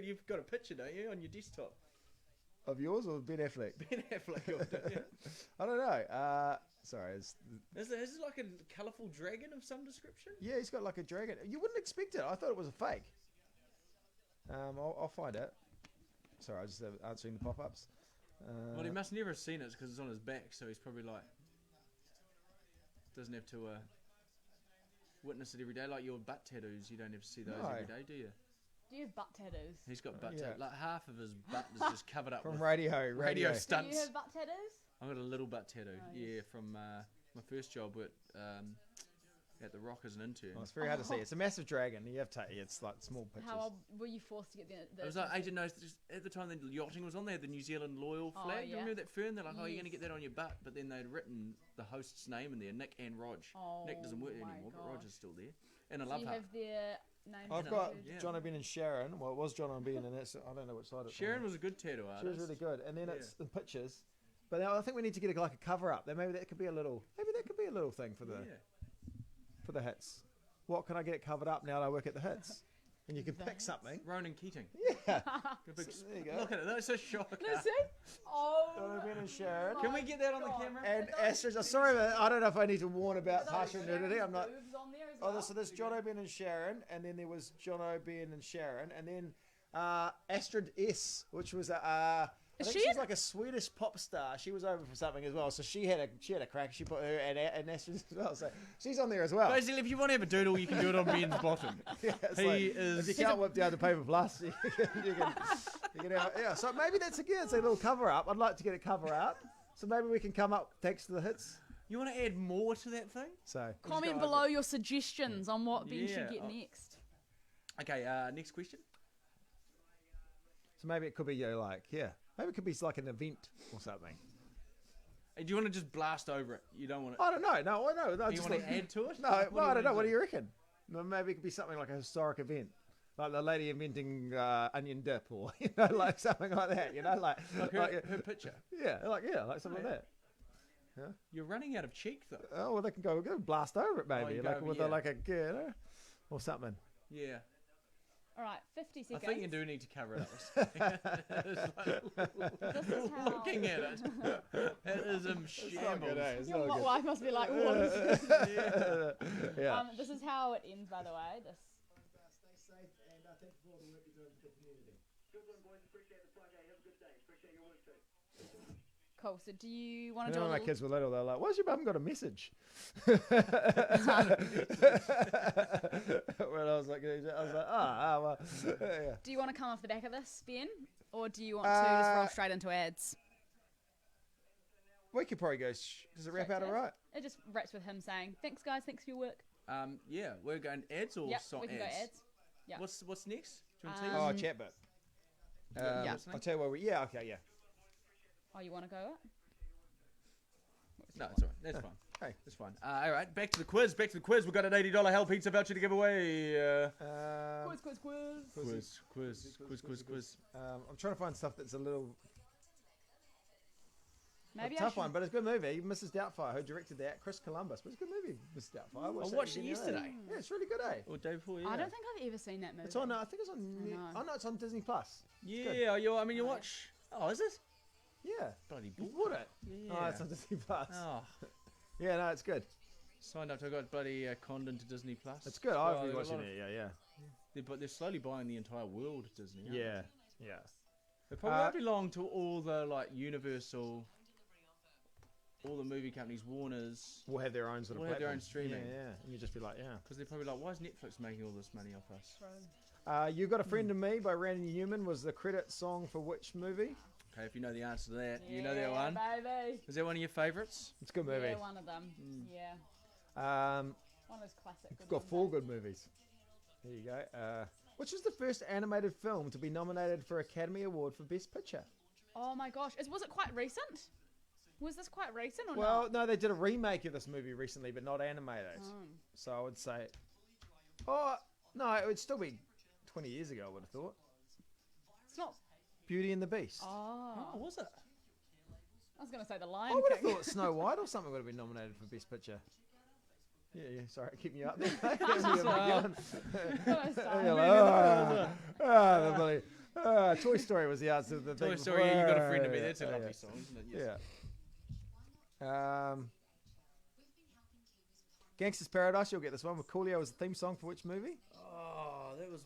S2: You've got a picture, don't you, on your desktop?
S3: Of yours or Ben Affleck?
S2: Ben Affleck, don't you?
S3: I don't know. Sorry.
S2: Is it like a colourful dragon of some description?
S3: Yeah, he's got like a dragon. You wouldn't expect it. I thought it was a fake. I'll find it. Sorry, I was just answering the pop-ups.
S2: Well, he must never have seen it because it's on his back, so he's probably like doesn't have to witness it every day. Like your butt tattoos, you don't have to see those every day, do you?
S6: Do you have butt tattoos?
S2: He's got butt
S3: Yeah.
S2: tattoos. Like half of his butt is just covered up
S3: From
S2: with
S3: radio
S2: radio
S6: Do you
S2: stunts.
S6: have butt tattoos?
S2: I've got a little butt tattoo.
S6: Oh,
S2: yeah,
S6: yes.
S2: from my first job at the Rock as an intern.
S3: Oh, it's very hard to see. It's a massive dragon. You have to. It's like small pictures.
S6: How old were you forced to get the
S2: It was like 8 and 9. At the time, the yachting was on. They had the New Zealand Loyal
S6: Oh,
S2: flag. Do you
S6: yeah.
S2: remember that fern? They're like, oh, you're going to
S6: Yes.
S2: get that on your butt. But then they'd written the host's name in there, Nick and Rog.
S6: Oh,
S2: Nick doesn't work
S6: my
S2: anymore, but
S6: gosh.
S2: Rog is still there. And I
S6: So
S2: love
S6: you
S2: her.
S6: have their names.
S3: I've
S2: Yeah.
S3: got
S2: Yeah.
S3: John O'Ben and Sharon. Well, it was John O'Ben, and that's I don't know which side it's
S2: Sharon
S3: on.
S2: was a good tattoo
S3: She
S2: artist.
S3: was really good, and then
S2: Yeah.
S3: it's the pictures. But now I think we need to get like a cover up. Then maybe that could be a little. Maybe that could be a little thing for
S2: Yeah.
S3: the hits. What can I get covered up now that I work at the hits? And you can
S6: The
S3: pick
S6: hits?
S3: something.
S2: Ronan Keating.
S3: Yeah.
S2: A big
S3: So, there you go.
S2: Look at it. That's a shocker.
S6: Listen. Oh.
S3: John O'Ben and Sharon.
S2: Can we get that on the
S6: God.
S2: camera?
S3: And Astrid, sorry, but I don't know if I need to warn about partial nudity. I'm not.
S6: Boobs on there as
S3: Oh,
S6: well.
S3: so there's John O'Ben and Sharon, and then there was John O'Ben and Sharon, and then Astrid S, which was I think
S6: she
S3: she's
S6: in-
S3: like a Swedish pop star. She was over for something as well, so she had a crack. She put her and Astrid as well, so she's on there as well.
S2: Basically, if you want to have a doodle, you can do it on Ben's bottom.
S3: Yeah, it's
S2: He
S3: like,
S2: is-
S3: if you can't whip down the paper plus, you can have, yeah. So maybe that's again, it's a little cover up. I'd like to get a cover up, so maybe we can come up thanks to the hits.
S2: You want to add more to that thing?
S3: So
S6: Comment
S2: go
S6: below
S2: over
S6: your suggestions on what Ben
S2: Yeah.
S6: should get next.
S2: Okay, next question.
S3: maybe it could be maybe it could be like an event or something.
S2: Do you want to just blast over it? You don't want to.
S3: I don't know. No, I know. No,
S2: You
S3: just
S2: want to
S3: like-
S2: add to it?
S3: No,
S2: What
S3: well,
S2: do
S3: I don't know.
S2: wanna
S3: What do you reckon? No, maybe it could be something like a historic event, like the lady inventing onion dip, or like something like that.
S2: Like her picture.
S3: like something like that.
S2: You're running out of cheek, though.
S3: Oh, well, they can go blast over it, maybe,
S2: you
S3: like
S2: go,
S3: with
S2: yeah.
S3: like a or something.
S2: Yeah.
S6: All right, 50
S2: I
S6: seconds.
S2: think you do need to cover it up. It's like,
S6: This is how.
S2: looking at it. It is in shambles.
S3: It's
S6: Your
S3: not good.
S6: wife must be like, what is this?
S3: Yeah.
S6: This is how it ends, by the way. This.
S3: Stay safe, and thank you for all the work you're doing for the community.
S5: Good one, boys. Appreciate the Friday. Have a good day. Appreciate your work too.
S6: Cool. So do you want
S3: You
S6: to
S3: know,
S6: do a
S3: when my
S6: little...
S3: kids were little, they're like, "Why's your mum got a message?" When I was like, well, yeah.
S6: Do you want to come off the back of this, Ben? Or do you want to just roll straight into ads?
S3: We could probably go. Does it wrap
S6: Straight
S3: out
S6: to
S3: all right?
S6: It just wraps with him saying, thanks, guys. Thanks for your work.
S2: Yeah, we're going ads or
S6: Yep,
S2: song
S6: we can
S2: ads?
S6: go ads. Yep.
S2: What's next? Do you want to
S3: Oh,
S2: tease?
S3: chat bit.
S6: Yeah.
S3: I'll tell you what. Yeah. Okay. Yeah.
S6: Oh, you want to go it?
S2: No, it's all right. That's fine.
S3: Hey.
S2: That's fine. All right, back to the quiz. We've got an $80 Hell Pizza voucher to give away. Quiz.
S3: I'm trying to find stuff that's a little
S6: Maybe
S3: a
S6: I
S3: tough
S6: should...
S3: one, but it's a good movie. Mrs. Doubtfire, who directed that, Chris Columbus. But it's a good movie, Mrs. Doubtfire.
S2: I
S3: that
S2: watched it
S3: again the other day.
S2: yesterday.
S3: Yeah, it's really good, eh?
S2: Or day before, yeah.
S6: I don't think I've ever seen that movie.
S3: It's on. I think it's on.
S6: know.
S3: Oh no, it's on Disney Plus.
S2: Yeah, I mean, you watch. Oh, is it?
S3: Yeah,
S2: Bloody
S3: you
S2: bull.
S3: bought it.
S2: Yeah.
S3: Oh, it's on Disney Plus.
S2: Oh,
S3: Yeah, no, it's good.
S2: signed up. I got bloody conned into Disney Plus.
S3: It's good.
S2: Oh,
S3: I've
S2: they've
S3: been
S2: got a
S3: watching
S2: lot of-
S3: it. Yeah.
S2: But they're slowly buying the entire world, Disney. aren't
S3: Yeah.
S2: They probably won't belong to all the like Universal all the movie companies, Warner's,
S3: We'll have their own sort of
S2: will have their own
S3: platform.
S2: streaming.
S3: Yeah. And you just be like, yeah.
S2: Because they're probably like, why is Netflix making all this money off us?
S3: You Got a Friend in Me by Randy Newman was the credit song for which movie?
S2: Okay, if you know the answer to that, you know that one.
S6: Baby.
S2: Is that one of your favourites?
S3: It's a good movie.
S6: Yeah, one of them. Yeah. One of those classic.
S3: We've got 4 good movies. There you go. Which is the first animated film to be nominated for Academy Award for Best Picture?
S6: Oh my gosh, was it quite recent? Was this quite recent or
S3: Well,
S6: not?
S3: no, they did a remake of this movie recently, but not animated. So I would say, no, it would still be 20 years ago. I would have thought.
S6: It's not.
S3: Beauty and the Beast.
S6: Oh,
S2: was it?
S6: I was going to say The
S3: I
S6: Lion
S3: would have
S6: King.
S3: thought Snow White or something would have been nominated for Best Picture. Yeah, sorry, keep me up there. Toy Story was the answer to the thing.
S2: Toy Story, yeah, You Got a Friend in Me. That's a lovely song, isn't it? Yes.
S3: Yeah. Gangster's Paradise, you'll get this one. With Coolio was the theme song for which movie?
S2: Oh, that was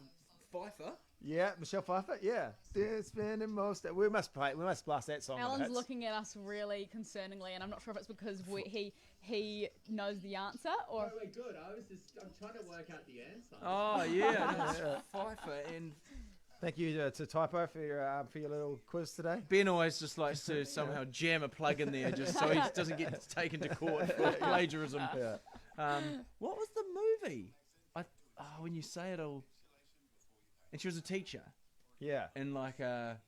S2: Pfeiffer.
S3: Yeah, Michelle Pfeiffer. Yeah, they're spending most. We must blast that song.
S6: Alan's looking at us really concerningly, and I'm not sure if it's because he knows the answer or.
S10: We're good. I'm trying to work out the answer.
S2: Oh yeah, Pfeiffer and.
S3: Thank you to Typo for your little quiz today.
S2: Ben always just likes to somehow jam a plug in there just so he doesn't get taken to court for plagiarism.
S3: Yeah.
S2: What was the movie? When you say it all. And she was a teacher.
S3: Yeah.
S2: In like a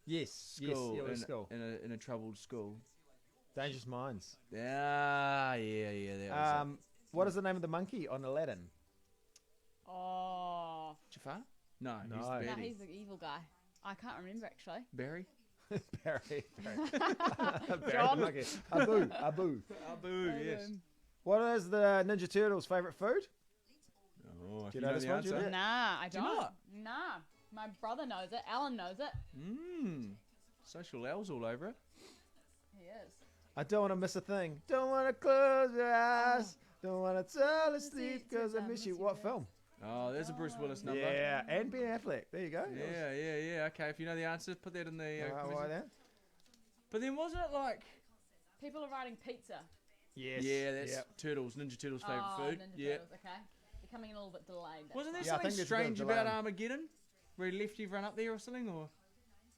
S2: school.
S3: Yes, it was school.
S2: In a troubled school.
S3: Dangerous Minds.
S2: Yeah. That was it.
S3: What is the name of the monkey on Aladdin?
S6: Oh.
S2: Jafar? No, he's the
S6: No,
S2: baddie.
S6: he's the evil guy. I can't remember actually.
S2: Barry?
S3: Barry.
S6: John.
S3: Monkey. Abu.
S2: Abu, yes.
S3: What is the Ninja Turtles' favourite food?
S2: Oh,
S3: Do you know this one, Juliet?
S6: Nah, I
S2: Do you
S6: don't.
S2: not?
S6: Nah. My brother knows it. Alan knows it.
S2: Social L's all over it.
S6: He is.
S3: I don't want to miss a thing. Don't want to close your eyes. Don't want to fall asleep because I miss you. What film?
S2: Oh, there's a Bruce Willis number.
S3: Yeah, and Ben Affleck. There you go.
S2: Yeah. Okay, if you know the answer, put that in the quiz.
S3: Why then?
S2: But then wasn't it like...
S6: People are writing pizza.
S3: Yes.
S2: Yeah, that's Turtles, Ninja Turtles' favourite food.
S6: Ninja Turtles, okay. They're coming in a little bit delayed.
S2: Wasn't there
S3: Yeah, I
S2: something
S3: think there's a bit of
S2: strange
S3: delay
S2: about
S3: on-
S2: Armageddon? Where he left everyone up there or something? Or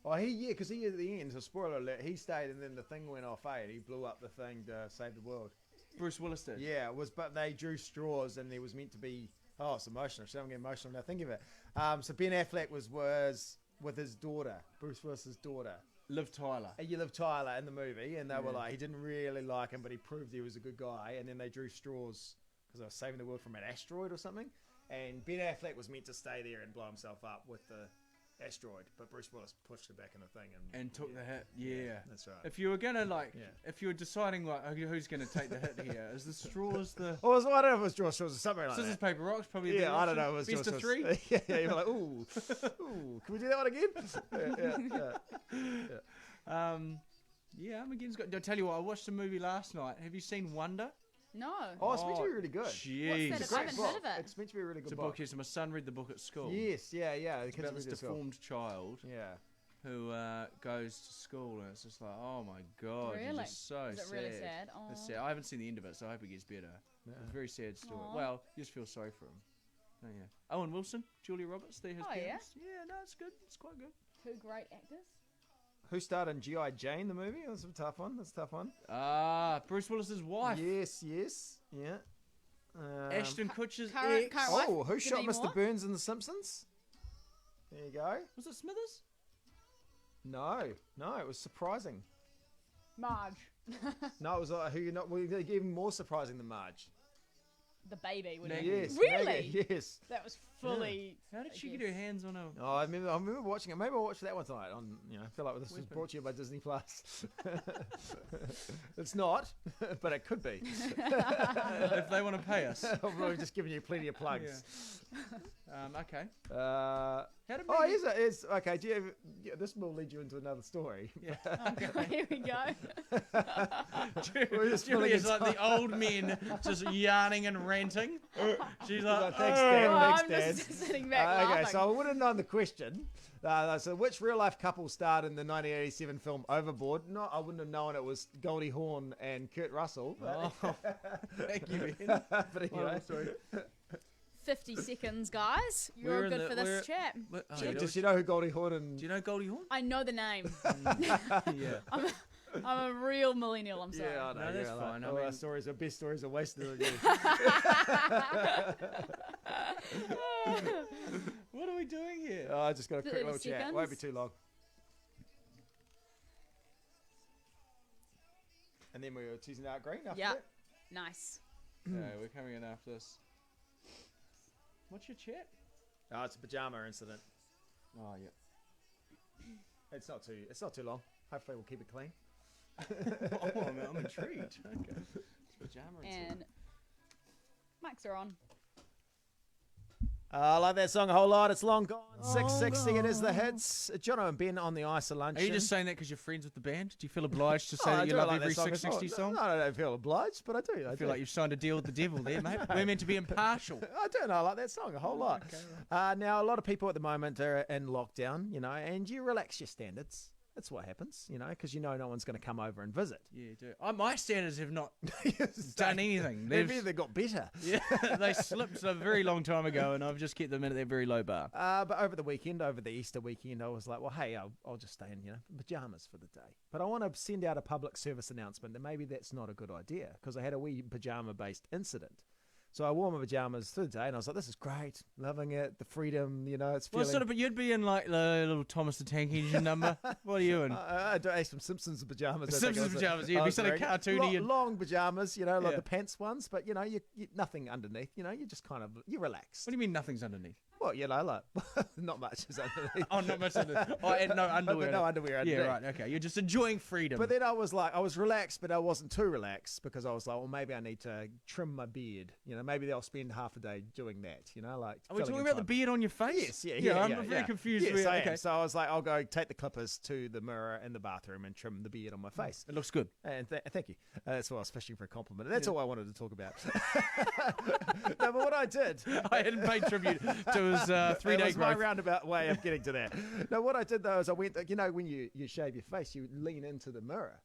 S3: Because he at the end, so spoiler alert, he stayed and then the thing went off, and he blew up the thing to save the world.
S2: Bruce Willis did?
S3: Yeah, but they drew straws and there was meant to be, it's emotional. I'm getting emotional now thinking of it. So Ben Affleck was with his daughter, Bruce Willis's daughter.
S2: Liv Tyler.
S3: And you Liv Tyler in the movie, and they were like, he didn't really like him, but he proved he was a good guy, and then they drew straws because they were saving the world from an asteroid or something. And Ben Affleck was meant to stay there and blow himself up with the asteroid, but Bruce Willis pushed it back in the thing
S2: and took the hit. Yeah,
S3: that's right.
S2: If you were gonna if you were deciding like who's gonna take the hit here, is the straws the?
S3: I don't know if it was draw straws or something like
S2: Scissors,
S3: that.
S2: paper, rocks, probably.
S3: Yeah, I don't know. It was
S2: best
S3: draw
S2: of
S3: straws.
S2: three.
S3: yeah, you're like, ooh, can we do that one again?
S2: Yeah, Armageddon's got. I'll tell you what. I watched a movie last night. Have you seen Wonder?
S6: No.
S3: Oh, it's meant to be really good.
S2: Jeez.
S6: What's that? I haven't heard of it.
S3: It's meant to be a really good
S2: It's a
S3: book.
S2: book. Yes, my son read the book at school.
S3: Yes, yeah.
S2: It's about this deformed child.
S3: Yeah.
S2: Who goes to school and it's just like, oh my god,
S6: Really?
S2: you're just so
S6: Is it
S2: sad.
S6: really sad?
S2: It's
S6: Aw.
S2: sad. I haven't seen the end of it, so I hope it gets better.
S3: Yeah.
S2: It's a very sad story.
S6: Aw.
S2: Well, you just feel sorry for him. Oh yeah. Owen Wilson, Julia Roberts, they're his
S6: Oh, yeah?
S2: parents. Yeah, no, it's good. It's quite good.
S6: Two great actors.
S3: Who starred in G.I. Jane, the movie? That's a tough one.
S2: Bruce Willis's wife.
S3: Yes, yeah.
S2: Ashton Kutcher's
S6: current
S2: ex.
S6: wife?
S3: Who shot
S6: Demi
S3: Mr.
S6: Moore?
S3: Burns in The Simpsons? There you go.
S2: Was it Smithers?
S3: No, it was surprising.
S6: Marge.
S3: No, it was even more surprising than Marge.
S6: The baby.
S3: Yes,
S6: Really?
S3: Maggie, yes.
S6: That was fully.
S2: How did she get her hands on a?
S3: Oh, I remember watching it. Maybe I'll watch that one tonight. I feel like this was brought to you by Disney Plus. It's not, but it could be.
S2: If they want to pay us.
S3: I'm really just giving you plenty of plugs.
S2: Okay.
S3: How
S2: did
S3: Maggie... it's okay. Do you have, this will lead you into another story.
S2: Yeah.
S6: Here we go.
S2: Julia's like the old men just yarning and ranting. She's like,
S3: Thanks,
S6: Oh,
S3: Dan.
S6: I'm
S3: Thanks,
S6: just
S3: man.
S6: Sitting back
S3: Okay,
S6: laughing.
S3: so I would have known the question. So which real-life couple starred in the 1987 film Overboard? No, I wouldn't have known it was Goldie Hawn and Kurt Russell.
S2: Oh, thank you, Ben.
S3: But anyway.
S2: Oh, sorry.
S6: 50 seconds, guys.
S2: We're
S6: You're
S2: in
S6: good
S2: the-
S6: for this
S2: we're-
S6: chat.
S3: Does you know who Goldie Hawn and...
S2: Do you know Goldie Hawn?
S6: I know the name.
S2: Yeah.
S6: I'm a real millennial, I'm sorry.
S3: Yeah, I know.
S2: No, that's
S3: yeah,
S2: fine. I
S3: All our
S2: mean-
S3: stories, our best stories are wasted on you.
S2: What are we doing here?
S3: Oh, I just got a quick
S6: 30
S3: little chat. Won't be
S6: seconds.
S3: too long. And then we were teasing out Green after
S6: Yeah.
S3: that.
S6: Nice.
S2: No, we're coming in after this. What's your chat?
S3: Oh, it's a pajama incident.
S2: Oh, yeah.
S3: It's not too long. Hopefully we'll keep it clean.
S2: Oh, I'm intrigued. Okay. Pajama
S6: And mics are on.
S3: I like that song a whole lot. It's long gone. 660 it is the hits. Jono and Ben on the Iso-Luncheon.
S2: Are you just saying that because you're friends with the band? Do you feel obliged to say
S3: I
S2: that you
S3: do
S2: love
S3: like
S2: every
S3: that song as well.
S2: 660 song?
S3: No, I don't feel obliged, but I do.
S2: I feel like you've signed a deal with the devil there, mate. We're meant to be impartial.
S3: I do, and I like that song a whole lot. Now, a lot of people at the moment are in lockdown, and you relax your standards. That's what happens, because no one's going to come over and visit.
S2: Yeah, do. My standards have not done anything.
S3: They've either got better.
S2: Yeah, they slipped a very long time ago, and I've just kept them in at their very low bar.
S3: But over the Easter weekend, I was like, well, hey, I'll just stay in, pajamas for the day. But I want to send out a public service announcement that maybe that's not a good idea because I had a wee pajama-based incident. So I wore my pajamas through the day, and I was like, "This is great, loving it, the freedom, it's feeling."
S2: But you'd be in like the little Thomas the Tank Engine number. What are you in?
S3: I do some Simpsons pajamas. I think
S2: Simpsons
S3: I was-
S2: pajamas,
S3: I
S2: you'd be
S3: was
S2: sort of
S3: wearing
S2: cartoony.
S3: long pajamas, like
S2: Yeah.
S3: the pants ones, but you nothing underneath. You just kind of relax.
S2: What do you mean nothing's underneath?
S3: Well, like not much is underneath.
S2: Oh, not much underneath. Oh, and no underwear.
S3: No underwear underneath.
S2: Yeah, right. Okay, you're just enjoying freedom.
S3: But then I was relaxed, but I wasn't too relaxed because I was like, well, maybe I need to trim my beard. Maybe I'll spend half a day doing that.
S2: Are we
S3: filling
S2: talking
S3: in
S2: about the
S3: time.
S2: beard on your face?
S3: Yes, yeah.
S2: I'm very confused.
S3: Yes, I am.
S2: Okay.
S3: So I was like, I'll go take the clippers to the mirror in the bathroom and trim the beard on my face.
S2: It looks good.
S3: And thank you. That's why I was fishing for a compliment. That's all I wanted to talk about. No, but what I did,
S2: I hadn't paid tribute to his 3-day
S3: that was my
S2: growth.
S3: roundabout way of getting to that. No, what I did though is I went. When you shave your face, you lean into the mirror.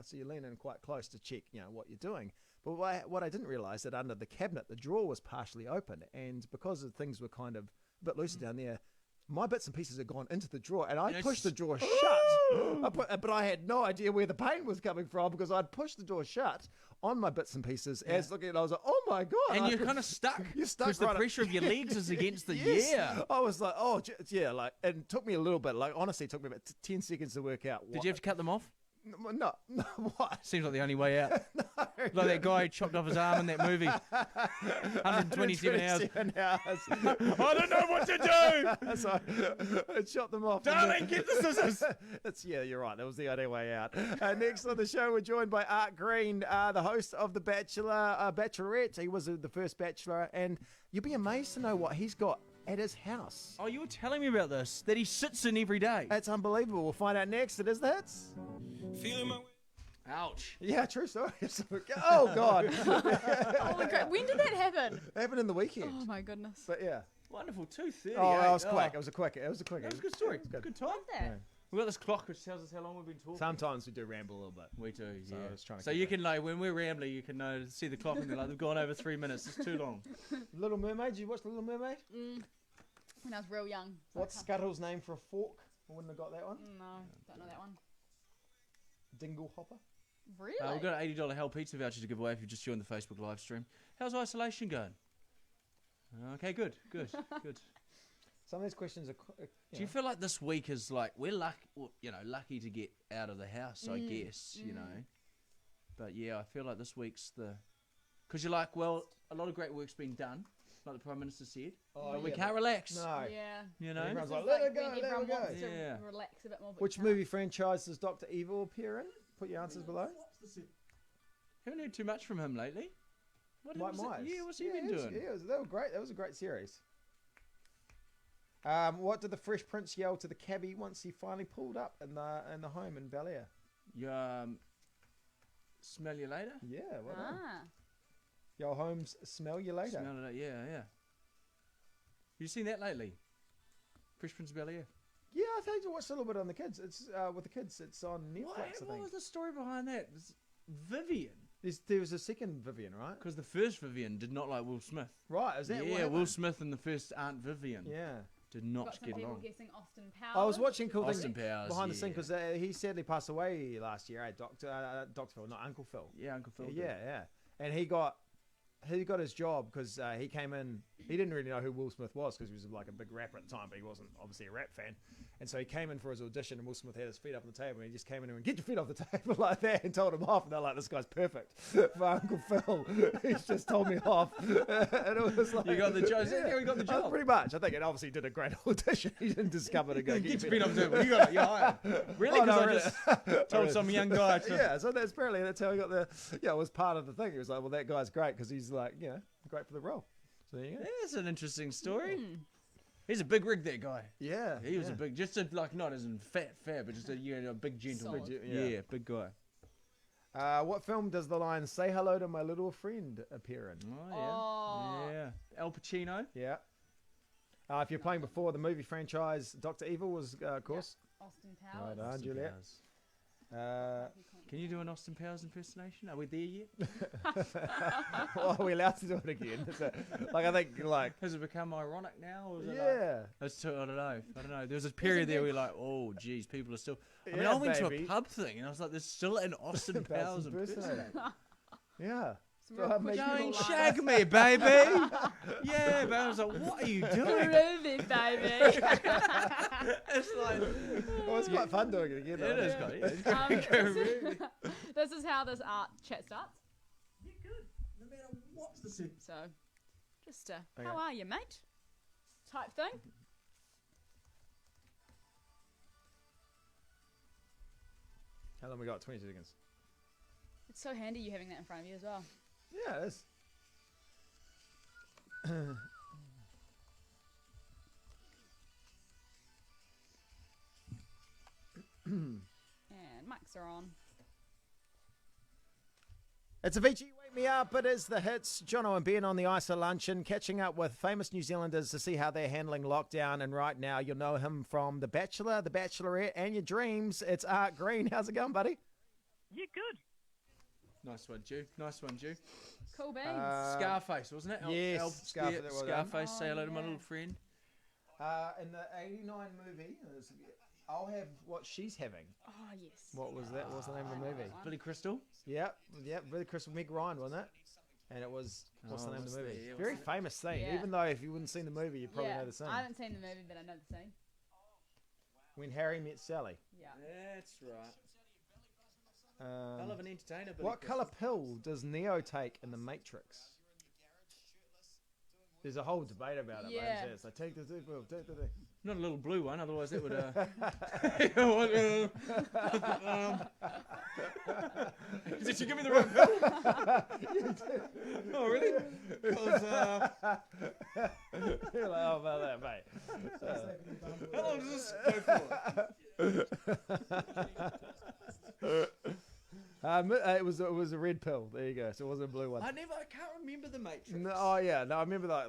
S3: So you lean in quite close to check what you're doing. But what I didn't realise that under the cabinet, the drawer was partially open, and because the things were kind of a bit looser down there, my bits and pieces had gone into the drawer, and I pushed the drawer shut. But I had no idea where the pain was coming from because I'd pushed the door shut on my bits and pieces. As looking at it, I was like, "Oh my god!"
S2: And you're kind of stuck.
S3: You're stuck
S2: because the
S3: right
S2: pressure of your legs is against the
S3: Yes. I was like, "Oh, yeah." And it took me a little bit. Honestly, it took me about 10 seconds to work out.
S2: Did you have to cut them off?
S3: No, what?
S2: Seems like the only way out. Like that guy who chopped off his arm in that movie. 127 hours. I don't know what to do.
S3: So I chopped them off.
S2: Darling, get the scissors.
S3: You're right. That was the only way out. Next on the show, we're joined by Art Green, the host of The Bachelor, Bachelorette. He was the first Bachelor, and you'll be amazed to know what he's got at his house.
S2: Oh, you were telling me about this, that he sits in every day.
S3: It's unbelievable. We'll find out next. It is the hits.
S2: Feeling my way. Ouch.
S3: Yeah, true story. Oh, God.
S6: Holy crap. When did that happen?
S3: It happened in the weekend.
S6: Oh, my goodness.
S3: But yeah.
S2: Wonderful, 2:30.
S3: Oh, it was quick. It was a quick. It was a quick.
S2: That was a good story.
S3: It was
S2: Good time.
S6: That?
S2: We've got this clock which tells us how long we've been talking.
S3: Sometimes we do ramble a little bit.
S2: We do,
S3: So
S2: yeah.
S3: I was trying to
S2: So
S3: keep
S2: you
S3: it.
S2: can, when we're rambling, you can see the clock and be like, they've gone over 3 minutes. It's too long.
S3: Little Mermaid. Did you watch The Little Mermaid?
S6: When I was real young. So
S3: What's Scuttle's name for a fork? I wouldn't have got that one.
S6: No, don't know that one.
S3: Dingle Hopper.
S6: Really?
S2: We've got an $80 Hell Pizza voucher to give away if you just joined the Facebook live stream. How's isolation going? Okay, good.
S3: Some of these questions are.
S2: Do you feel like this week is like we're lucky to get out of the house? I guess But yeah, I feel like this week's because you're like, well, a lot of great work's been done, like the Prime Minister said. But we can't relax.
S3: No.
S6: Yeah.
S3: Everyone's
S6: This
S3: like,
S6: is
S3: let
S6: like
S3: it go,
S6: when
S3: let
S6: everyone
S3: it go.
S6: wants to
S2: Yeah.
S6: relax a bit more. but
S3: Which
S6: can't.
S3: movie franchise does Dr. Evil appear in? Put your answers below.
S2: Haven't heard too much from him lately. What
S3: Mike
S2: was it?
S3: Myers.
S2: Yeah, what's he been doing?
S3: They were great. That was a great series. What did the Fresh Prince yell to the cabbie once he finally pulled up in the home in Bel Air?
S2: Smell you later?
S3: Yeah, well done.
S6: Ah.
S3: Yo, Holmes, smell you later.
S2: Smell it, yeah. You seen that lately? Fresh Prince of Bel-Air.
S3: Yeah, I think I watched a little bit on the kids. It's with the kids. It's on Netflix. I
S2: What
S3: think.
S2: was the story behind that? It was Vivian.
S3: There was a second Vivian, right?
S2: Because the first Vivian did not like Will Smith.
S3: Right, is that what
S2: Yeah,
S3: happened?
S2: Will Smith and the first Aunt Vivian
S3: Yeah.
S2: did
S6: Got
S2: not
S6: some
S2: get
S6: people
S2: along.
S6: guessing Austin Powers.
S3: I was watching cool
S2: Austin
S3: things
S2: Powers,
S3: behind the scene
S2: yeah.
S3: because he sadly passed away last year. Dr. Phil, not Uncle Phil.
S2: Yeah, Uncle Phil. did.
S3: Yeah. And he got his job because he came in. He didn't really know who Will Smith was because he was like a big rapper at the time, but he wasn't obviously a rap fan. And so he came in for his audition, and Will Smith had his feet up on the table, and he just came in and went, "Get your feet off the table," like that, and told him off. And they're like, "This guy's perfect for Uncle Phil. He's just told me off." And it was like,
S2: You got the job. Yeah, you got the job.
S3: Pretty much. I think it obviously did a great audition. He didn't discover to go
S2: Get your feet off the table. You got it. You're hired. Really?
S3: Oh,
S2: Because
S3: no,
S2: I just told some young guy to...
S3: Yeah, so that's how he got the. Yeah, it was part of the thing. He was like, "Well, that guy's great because he's like, great for the role." So there you go.
S2: Yeah, that's an interesting story. He's a big rig, that guy.
S3: Yeah,
S2: He was a big, just a, like, not as in fat, but just a big gentleman.
S6: Solid.
S2: Yeah, big guy.
S3: What film does the line "Say hello to my little friend" appear in?
S2: Oh, yeah.
S6: Oh.
S2: Yeah. Al Pacino.
S3: Yeah. If you're playing before the movie franchise, Dr. Evil was, of course.
S6: Austin Powers.
S3: Right on, Juliet.
S2: Powers.
S3: Uh,
S2: Can you do an Austin Powers impersonation? Are we there yet?
S3: well, are we allowed to do it again? I think,
S2: Has it become ironic now? Or is it
S3: yeah.
S2: That's too, I don't know. There was a period there where you're like, oh, geez, people are still... I mean,
S3: Yeah,
S2: I went to a
S3: baby.
S2: pub thing, and I was like, there's still an Austin Powers impersonator.
S3: Yeah.
S6: Some
S3: So
S6: real
S3: I
S6: quick
S3: make
S2: Go
S6: people
S2: and
S6: laugh.
S2: shag me, baby! Yeah, but I was like, what are you doing?
S6: Groovy, baby.
S2: It's like...
S3: Well, it's quite fun doing it again.
S2: It
S3: though.
S2: is good, yeah. It's good.
S6: This is how this art chat starts.
S2: Yeah, good. No matter what's the same.
S6: So, just
S3: Okay.
S6: how are you, mate? Type thing.
S3: How long we got? 20 seconds.
S6: It's so handy you having that in front of you as well.
S3: Yeah, it is.
S6: And mics are on.
S3: It's Avicii, Wake Me Up. It is the hits. Jono and Ben on the Iso-Luncheon, catching up with famous New Zealanders to see how they're handling lockdown. And right now, you'll know him from The Bachelor, The Bachelorette, and Your Dreams. It's Art Green. How's it going, buddy?
S7: Yeah, good.
S2: Nice one, Jew. Nice one, Jew.
S6: Cool beans.
S2: Scarface, wasn't it?
S3: yes, Scarface, that was done.
S2: Scarface, say hello to my
S6: yeah.
S2: little friend.
S3: In the 89 movie, I'll have what she's having.
S6: Oh, yes.
S3: What was that? What was the name of the movie?
S2: Billy Crystal.
S3: Yep, Billy Crystal, Meg Ryan, wasn't it? And it was, what's the name of the movie?
S2: what's
S3: Very
S2: the-
S3: famous scene.
S6: Yeah.
S3: Even though if you wouldn't seen the movie, you probably
S6: yeah,
S3: know the scene.
S6: I haven't seen the movie, but I know the scene.
S3: When Harry met Sally.
S6: Yeah.
S2: That's right. Hell of an entertainer, Billy
S3: What
S2: Crystal.
S3: colour pill does Neo take in The Matrix? There's a whole debate about it.
S6: Yeah.
S3: Mate. So take the pill, take the thing.
S2: Not a little blue one, otherwise that would... Did you give me the right pill? Oh, really? 'Cause,
S3: You're like, how about that, mate?
S2: how long does this go for?
S3: It was a red pill. There you go. So it wasn't a blue one.
S2: I can't remember the Matrix.
S3: No, oh yeah, no, I remember that.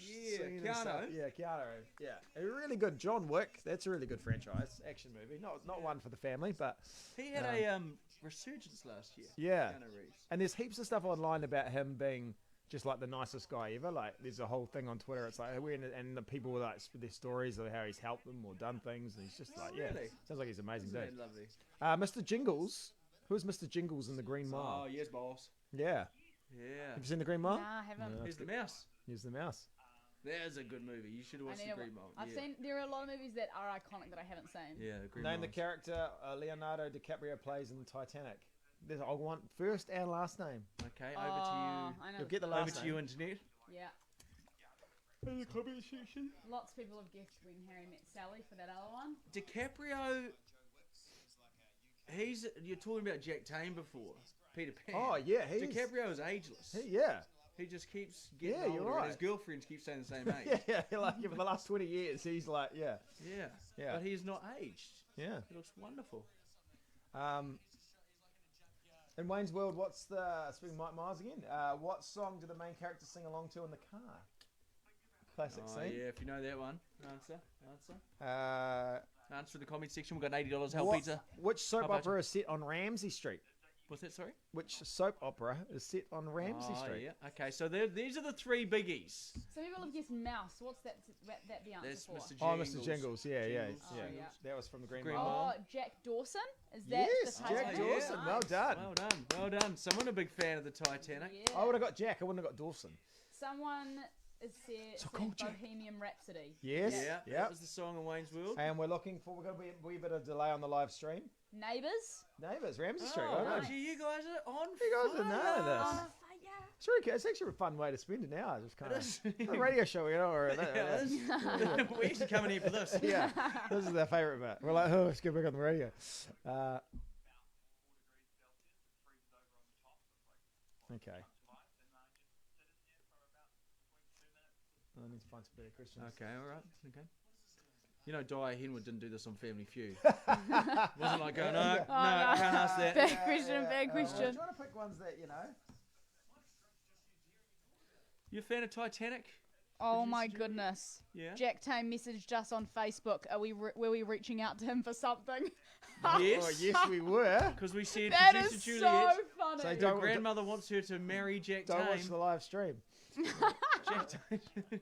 S2: Yeah,
S3: scene and
S2: Keanu.
S3: stuff. Yeah, Keanu. Yeah, a really good John Wick. That's a really good franchise action movie. Not one for the family, but
S2: He had a resurgence last year.
S3: yeah.
S2: Keanu Reeves.
S3: And there's heaps of stuff online about him being just like the nicest guy ever. Like there's a whole thing on Twitter. It's like and the people like their stories of how he's helped them or done things. And he's just like
S2: really?
S3: sounds like he's an amazing
S2: Isn't
S3: dude.
S2: that lovely?
S3: Mr. Jingles. Who's Mr. Jingles in the Green Mile?
S2: Oh, yes, boss.
S3: Yeah.
S2: Yeah.
S3: Have you seen the Green Mile?
S6: Nah, I haven't.
S3: Yeah.
S2: Here's the mouse.
S3: Here's the mouse.
S2: There's a good movie. You should
S6: I
S2: watch
S6: need
S2: The
S6: to
S2: Green Mile.
S6: I've seen. There are a lot of movies that are iconic that I haven't seen.
S2: Yeah, The Green
S3: Name the
S2: Mile.
S3: character Leonardo DiCaprio plays in the Titanic. I want first and last name.
S2: Okay,
S6: Oh,
S2: over to
S6: I know.
S3: You'll get the
S2: you. Over
S3: last
S2: to
S3: name.
S2: you, internet.
S6: Yeah.
S2: In the comment section.
S6: Lots of people have guessed When Harry Met Sally for that other one.
S2: DiCaprio. You're talking about Jack Tame before. Peter Pan.
S3: Oh yeah, he's
S2: DiCaprio is ageless.
S3: yeah.
S2: He just keeps getting
S3: Yeah,
S2: older,
S3: you're
S2: and
S3: right.
S2: his girlfriends keep saying the same age.
S3: Yeah, like for the last 20 years, he's like, yeah.
S2: Yeah. But he's not aged.
S3: Yeah.
S2: He looks wonderful.
S3: In Wayne's World, what's the speaking of Mike Myers again? What song do the main character sing along to in the car? Classic
S2: Oh,
S3: scene.
S2: yeah, if you know that one. Answer. Answer in the comment section. We've got an $80 help pizza.
S3: Which soap
S2: How about
S3: opera is set on Ramsey Street?
S2: What's that, sorry?
S3: Which soap opera is set on Ramsey Street?
S2: Yeah. Okay, so these are the three biggies.
S6: Some people have guessed mouse. What's that the answer
S2: That's
S6: for?
S2: Mr.
S3: Oh,
S2: Jingles.
S3: Mr. Jingles. Yeah.
S2: Jingles.
S6: Yeah.
S3: That was from the Green
S2: Green
S3: Mile.
S2: Mile.
S6: Oh, Jack Dawson? Is that
S3: Yes,
S6: the
S3: Jack
S6: Titanic?
S3: Dawson. Well done.
S2: Well done. Someone a big fan of the Titanic.
S6: Yeah.
S3: I would have got Jack. I wouldn't have got Dawson.
S6: Someone is said
S3: called Jack.
S6: Bohemian Rhapsody.
S3: Yes.
S2: Yeah,
S3: Yep.
S2: that was the song in Wayne's World.
S3: And we're looking for. We've got a wee bit of delay on the live stream.
S6: Neighbours?
S3: Neighbours, Ramsey Street.
S2: Oh,
S3: Well done.
S2: gee, you guys are on
S3: You guys are nailing this.
S6: Oh,
S3: It's really good. It's actually a fun way to spend an hour. Just kind
S2: It
S3: of
S2: is.
S3: a radio show, you know, or
S2: We're actually coming here for this.
S3: yeah. This is their favourite bit. We're like, oh, let's get back on the radio. Okay. I need to find some better questions.
S2: Okay, all right. Okay. You know, Dyer Henwood didn't do this on Family Feud. Wasn't like going, no, can't ask that.
S6: Bad question, bad
S3: I'm
S6: question.
S3: trying to pick ones that, you know.
S2: You a fan of Titanic?
S6: Oh my goodness.
S2: Yeah.
S6: Jack Tame messaged us on Facebook. Were we reaching out to him for something?
S2: Yes.
S3: Oh, yes, we were.
S2: Because we said
S6: That
S2: producer
S6: is
S2: Juliet,
S6: so funny.
S3: So
S2: her
S3: don't-
S2: grandmother wants her to marry Jack
S3: Don't watch
S2: Tame.
S3: the live stream.
S2: Jack Tame.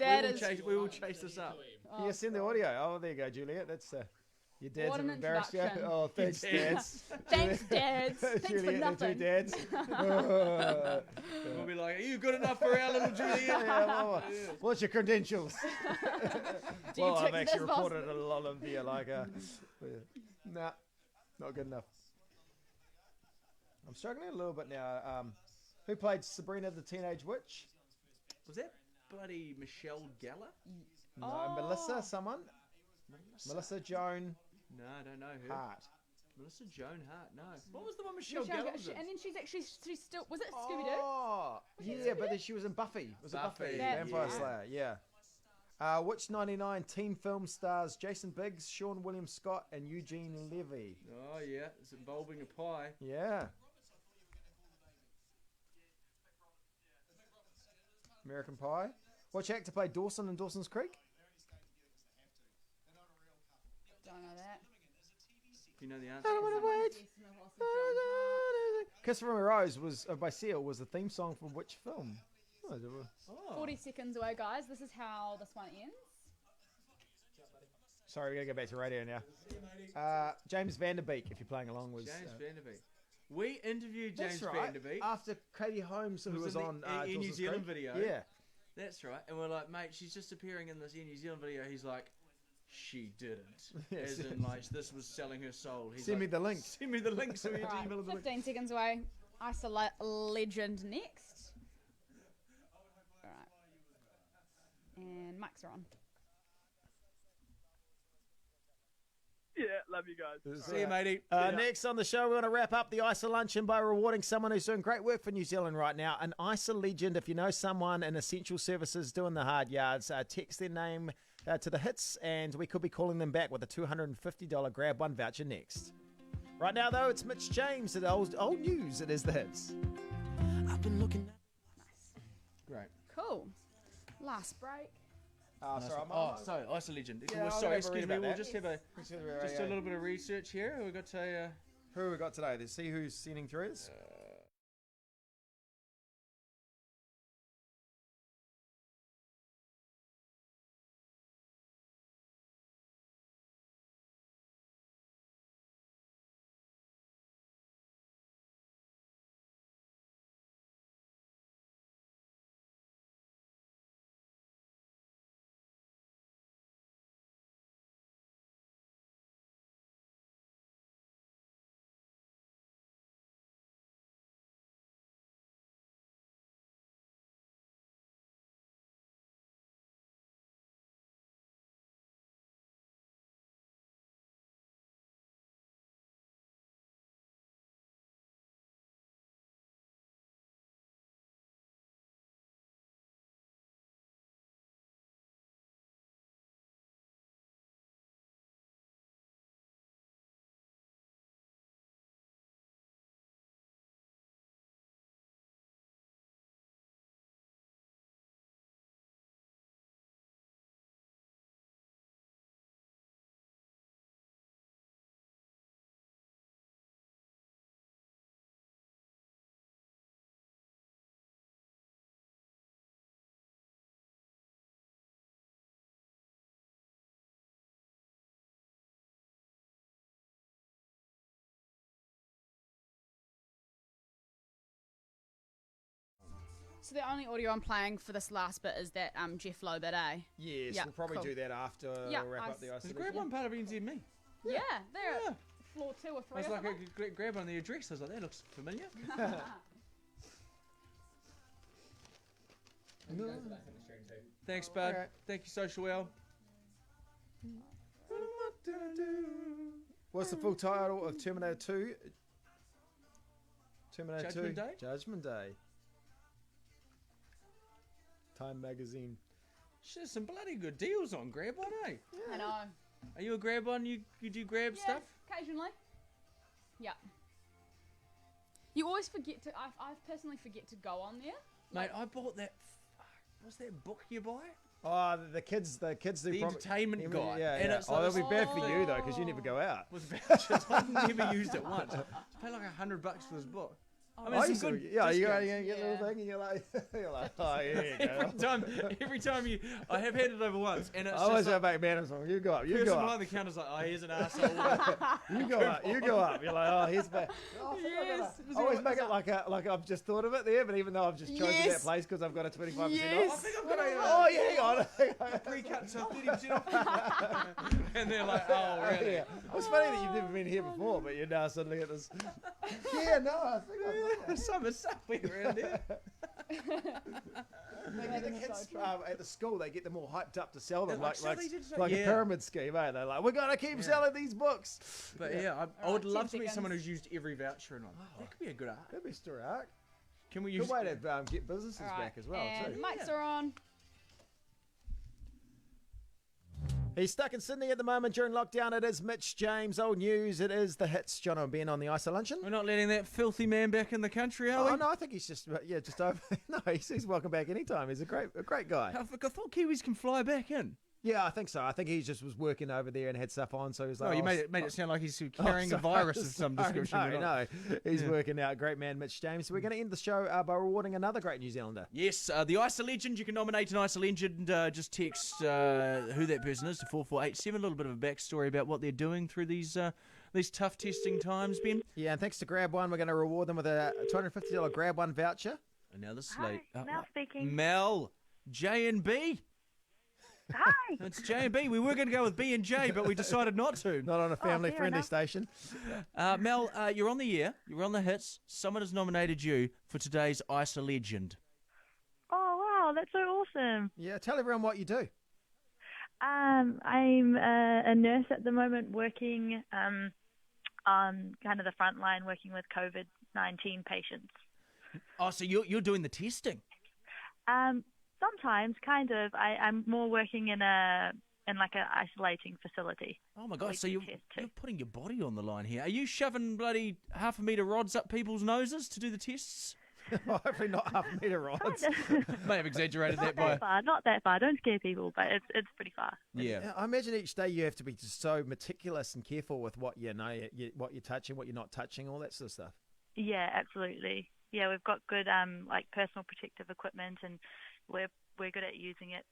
S6: That is-
S2: We will chase this up.
S3: Yeah, send the audio. Oh, there you go, Juliet. That's your dads
S6: What
S3: have
S6: an
S3: embarrassed you.
S6: introduction.
S3: Oh, thanks, dads.
S6: Thanks, dads. Thanks for
S3: Juliet, the two
S6: nothing.
S3: dads.
S2: We'll be like, are you good enough for our little Juliet?
S3: Yeah, well, what's your credentials?
S6: Do you
S3: Well,
S6: tick
S3: I've actually
S6: this box?
S3: reported a lot of you like, nah, not good enough. I'm struggling a little bit now. Who played Sabrina the Teenage Witch?
S2: Was that bloody Michelle Gellar?
S3: No,
S6: Oh.
S3: Melissa, someone? Melissa Joan
S2: No, I don't know her.
S3: Hart.
S2: Melissa Joan Hart, no. What was the one Michelle
S6: Michelle
S2: Gellar
S6: Gellar-
S2: was in?
S6: and then she's still was it Scooby Doo?
S3: Oh, yeah, but then she was in Buffy. Was it Buffy?
S2: Buffy,
S3: Vampire
S2: yeah.
S3: Slayer, yeah. Which 99 teen film stars Jason Biggs, Sean William Scott, and Eugene Levy?
S2: Oh, yeah. It's involving a pie.
S3: Yeah. American Pie. Which actor played Dawson in Dawson's Creek?
S6: Don't know that.
S2: Do you know the answer?
S3: Kiss from a Rose was by Seal was the theme song for which film? Oh,
S2: Oh.
S6: 40 seconds away, guys. This is how this one ends.
S3: sorry, we gotta go back to radio now. James Vanderbeek, if you're playing along, was
S2: James Vanderbeek. We interviewed
S3: that's
S2: James
S3: right.
S2: Vanderbeek.
S3: After Katie Holmes, who was
S2: in
S3: on
S2: the Air New
S3: Dawson's
S2: Zealand
S3: Creek.
S2: video.
S3: Yeah.
S2: That's right. And we're like, mate, she's just appearing in this Air New Zealand video. He's like, she didn't.
S3: Yes.
S2: As in, like, this was selling her soul. He's
S3: Send me
S2: like,
S3: the link.
S2: Send me the link so we had to
S6: Right,
S2: email her the link.
S6: 15 seconds away. Iso-Legend next. Alright. And mics are on.
S5: Yeah, love you guys.
S2: See you, matey.
S3: Next on the show, we're going to wrap up the Iso-Luncheon by rewarding someone who's doing great work for New Zealand right now. An Iso-Legend. If you know someone in essential services doing the hard yards, text their name to the hits, and we could be calling them back with a $250 Grab One voucher next. Right now, though, it's Mitch James at old news. It is the hits. I've been looking.
S2: Great.
S6: Cool. Last break.
S2: So Iso-Legend.
S3: Yeah, I'll
S2: Sorry,
S3: have a
S2: excuse
S3: read
S2: me.
S3: about
S2: We'll
S3: that.
S2: just have a little bit of research here. We've got to.
S3: Who have we got today? Let's see who's sending through this.
S6: So the only audio I'm playing for this last bit is that Jeff Lowe bit, eh?
S3: Yes,
S6: Yeah,
S3: we'll probably
S6: cool.
S3: do that after
S6: Yeah,
S3: we'll wrap
S6: I
S3: up the
S6: s-
S2: Is
S3: isolation.
S2: grab one part of NZME?
S6: Yeah, they're
S2: Yeah.
S6: at floor 2 or 3
S2: I was
S6: or
S2: like, I
S6: something.
S2: could grab on the address. I was like, that looks familiar.
S10: And you guys are back on the stream too.
S2: Thanks, bud.
S3: Alright.
S2: Thank you, Social L.
S3: What's the full title of Terminator 2? Terminator
S2: Judgment
S3: 2.
S2: Day?
S3: Judgment Day. Time magazine.
S2: Shit, some bloody good deals on grab one, eh?
S6: I know.
S2: Are you a grab one? You do grab
S6: Yeah,
S2: stuff?
S6: occasionally. Yeah. You always forget to. I personally forget to go on there.
S2: Mate, I bought that. What's that book you buy?
S3: Oh, the kids do
S2: The
S3: probably...
S2: entertainment guide.
S3: Yeah,
S2: And
S3: yeah.
S2: it's
S3: Oh,
S2: like
S3: that'll be bad for you, though, because you never go out.
S2: with vouchers. I've never used it once. I paid like $100 for this book. I mean,
S3: I
S2: some
S3: used to,
S2: good
S3: yeah, you
S2: discounts.
S3: get a little thing, and you're like, oh, yeah, you go.
S2: Every time you, I have had it over once, and it's
S3: I always
S2: just
S3: have
S2: like,
S3: mate, man, you go up, you
S2: person
S3: go
S2: behind
S3: up.
S2: the counter's like, oh, here's an asshole.
S3: You go up, you go up. You're like, oh, here's bad. Oh,
S6: Yes.
S3: I always make it like I've just thought of it there, but even though I've just chosen that
S6: Yes.
S3: place because I've got a 25%
S6: Yes.
S3: off.
S2: I think I've got a
S3: Oh, yeah, hang on.
S2: pre-cut to 30% off. And they're like, oh, really?
S3: Yeah. It's funny that you've never been here before, but you're now suddenly at this. Yeah, no, I think I've
S2: Some is somewhere around there.
S3: They get the kids at the school. They get them all hyped up to sell them,
S2: Yeah,
S3: like
S2: so they did say-
S3: a
S2: yeah.
S3: pyramid scheme. Eh? They're like, we're gonna keep selling these books.
S2: But yeah, I would
S6: Alright,
S2: love
S6: 10
S2: to meet someone
S6: seconds.
S2: who's used every voucher and one. That could be a good art.
S3: That'd be a story arc.
S2: Can we
S3: Good
S2: use?
S3: way to get businesses
S6: All right,
S3: back as well
S6: and
S3: too.
S6: mics are on.
S3: He's stuck in Sydney at the moment during lockdown. It is Mitch James. Old news. It is the hits. Jono and Ben on the Iso-Luncheon.
S2: We're not letting that filthy man back in the country, are we?
S3: Oh no, I think he's just just over. No, he's welcome back anytime. He's a great guy.
S2: I thought Kiwis can fly back in.
S3: Yeah, I think so. I think he just was working over there and had stuff on, so he was
S2: Oh,
S3: like,
S2: you made it sound like he's carrying a
S3: sorry,
S2: virus of some
S3: sorry,
S2: description.
S3: No,
S2: You're not.
S3: no, he's
S2: Yeah.
S3: working out. Great man, Mitch James. So we're going to end the show by rewarding another great New Zealander.
S2: Yes, the Iso-Legend. You can nominate an Iso-Legend. Just text who that person is to 4487. A little bit of a backstory about what they're doing through these tough testing times, Ben.
S3: Yeah, and thanks to Grab One, we're going to reward them with a $250 Grab One voucher.
S2: And now the
S8: Hi,
S2: slate.
S8: Mel speaking.
S2: Mel, J and B.
S8: Hi.
S2: It's J and B. We were going to go with B and J, but we decided not to.
S3: Not on a family-friendly
S8: enough.
S3: station.
S2: Mel, you're on the air. You're on the hits. Someone has nominated you for today's Iso-Legend.
S8: Oh, wow, that's so awesome.
S3: Yeah, tell everyone what you do.
S8: I'm a nurse at the moment working on kind of the front line working with COVID-19 patients.
S2: Oh, so you're doing the testing?
S8: Sometimes, kind of. I'm more working in like a isolating facility.
S2: Oh my gosh!
S8: We
S2: So
S8: do
S2: you're
S8: test too.
S2: putting your body on the line here. Are you shoving bloody half-a-metre rods up people's noses to do the tests?
S3: Hopefully not half-a-metre rods.
S2: May have exaggerated
S8: Not
S2: that by.
S8: that far, not that far. Don't scare people, but it's pretty far.
S2: Yeah.
S3: I imagine each day you have to be just so meticulous and careful with what what you're touching, what you're not touching, all that sort of stuff.
S8: Yeah, absolutely. Yeah, we've got good like personal protective equipment, and we're good at using it.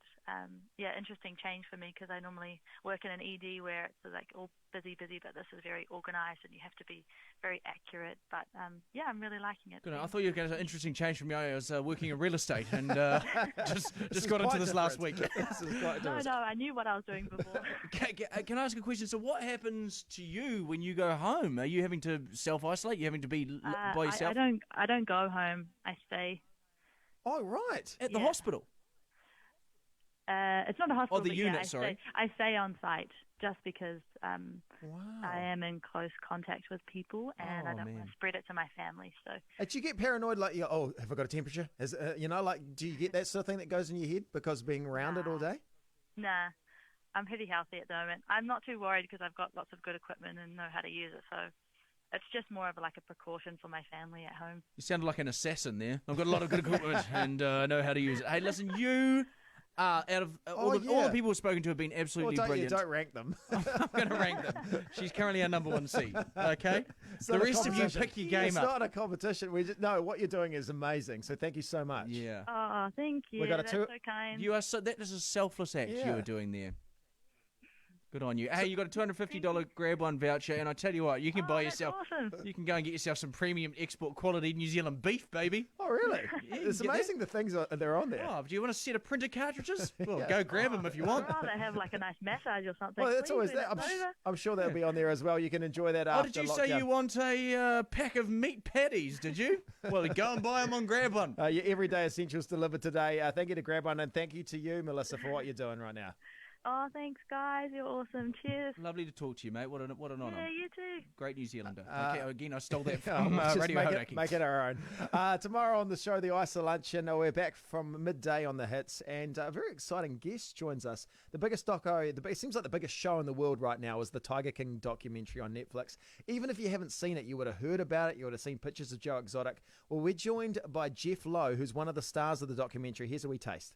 S8: Yeah, interesting change for me because I normally work in an ED where it's like all busy, but this is very organised and you have to be very accurate. But yeah, I'm really liking it.
S2: Good. I thought you were going to interesting change from me. I was working in real estate and
S3: This is
S2: just got into
S3: quite
S2: this last week.
S3: different. This is quite
S8: No,
S3: different.
S8: I knew what I was doing before.
S2: Can I ask a question? So what happens to you when you go home? Are you having to self-isolate? You having to be by yourself?
S8: I don't go home. I stay.
S3: Oh, right.
S2: At the
S8: Yeah.
S2: hospital?
S8: It's not a hospital.
S2: the
S8: but
S2: unit,
S8: yeah,
S2: sorry.
S8: I stay on site just because
S3: Wow.
S8: I am in close contact with people and I
S2: Oh,
S8: don't want
S2: man.
S8: to spread it to my family. So
S3: Do you get paranoid, like, oh, have I got a temperature? Do you get that sort of thing that goes in your head because being around it all day?
S8: nah, I'm pretty healthy at the moment. I'm not too worried because I've got lots of good equipment and know how to use it. So it's just more of like a precaution for my family at home.
S2: You sounded like an assassin there. I've got a lot of good equipment and I know how to use it. Hey, listen, you out of all the people we've spoken to have been absolutely brilliant.
S3: Don't rank them.
S2: I'm going to rank them. She's currently our number one seed. Okay,
S3: It's
S2: the
S3: not a
S2: rest of you
S3: competition.
S2: pick your game
S3: it's
S2: up.
S3: not a competition. No, what you're doing is amazing. So thank you so much.
S2: Yeah,
S8: Oh, thank you.
S3: We got a
S8: That's
S3: two-
S8: so kind.
S2: you are. So that is a selfless act you
S3: Yeah.
S2: are doing there. Good on you. Hey, you got a $250 Grab One voucher, and I tell you what, you can buy yourself.
S11: Awesome.
S2: You can go and get yourself some premium export quality New Zealand beef, baby.
S3: Oh, really?
S2: Yeah,
S3: It's
S2: you get
S3: amazing the things that are on there.
S2: Oh, do you want a set of printer cartridges? Well, go grab them if you want.
S11: I'd rather have like a nice massage or something.
S3: Well, that's
S11: please,
S3: always
S11: when
S3: that.
S11: it's over.
S3: I'm sure that'll be on there as well. You can enjoy that
S2: Oh,
S3: after
S2: did you
S3: lockdown.
S2: say you want a pack of meat patties, did you? Well, go and buy them on Grab One.
S3: Your everyday essentials delivered today. Thank you to Grab One, and thank you to you, Melissa, for what you're doing right now.
S11: Oh, thanks, guys. You're awesome. Cheers.
S2: Lovely to talk to you, mate. What an honour.
S11: Yeah, you too.
S2: Great New Zealander. Okay, again, I stole that
S3: Oh,
S2: from
S3: just
S2: Radio
S3: make
S2: Hauraki.
S3: it our own. Tomorrow on the show, the Iso-Luncheon. We're back from midday on the hits, and a very exciting guest joins us. The biggest it seems like the biggest show in the world right now is the Tiger King documentary on Netflix. Even if you haven't seen it, you would have heard about it. You would have seen pictures of Joe Exotic. Well, we're joined by Jeff Lowe, who's one of the stars of the documentary. Here's a wee taste.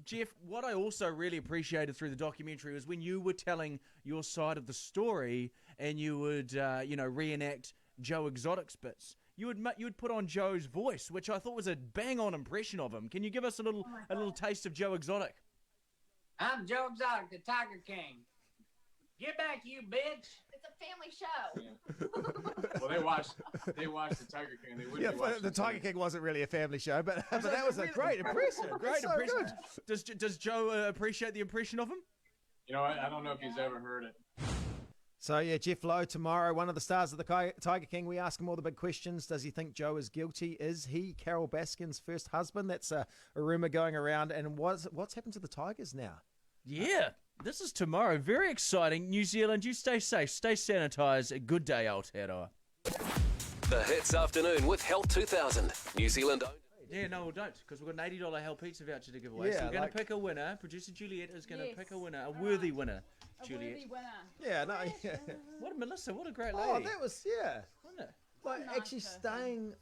S2: Jeff, what I also really appreciated through the documentary was when you were telling your side of the story and you would, reenact Joe Exotic's bits. You would put on Joe's voice, which I thought was a bang-on impression of him. Can you give us a little taste of Joe Exotic?
S12: I'm Joe Exotic, the Tiger King. Get back, you bitch!
S13: It's a family show.
S14: Well, they watched the Tiger King. They wouldn't be watching
S3: The Tiger King wasn't really a family show, but that was a great impression.
S2: Great
S3: So
S2: impression.
S3: good.
S2: Does Joe appreciate the impression of him?
S14: You know, I don't know if he's ever heard it.
S3: So, yeah, Jeff Lowe tomorrow, one of the stars of the Tiger King. We ask him all the big questions. Does he think Joe is guilty? Is he Carol Baskin's first husband? That's a rumour going around. And what's happened to the Tigers now?
S2: Yeah, this is tomorrow. Very exciting. New Zealand, you stay safe, stay sanitised. A good day, Aotearoa.
S15: The Hits Afternoon with Health 2000. New Zealand owned.
S2: Yeah, no, we don't, because we've got an $80 Hell Pizza voucher to give away.
S3: Yeah,
S2: so we're going
S3: like-
S2: to pick a winner. Producer Juliet is going to
S6: Yes.
S2: pick a winner, a worthy winner.
S6: A
S2: Juliet.
S6: worthy winner.
S3: Yeah, no, yeah.
S2: What a Melissa, what a great
S3: Oh,
S2: lady.
S3: that was, yeah.
S2: Wasn't it?
S3: Like,
S6: nice
S3: actually
S6: person.
S3: staying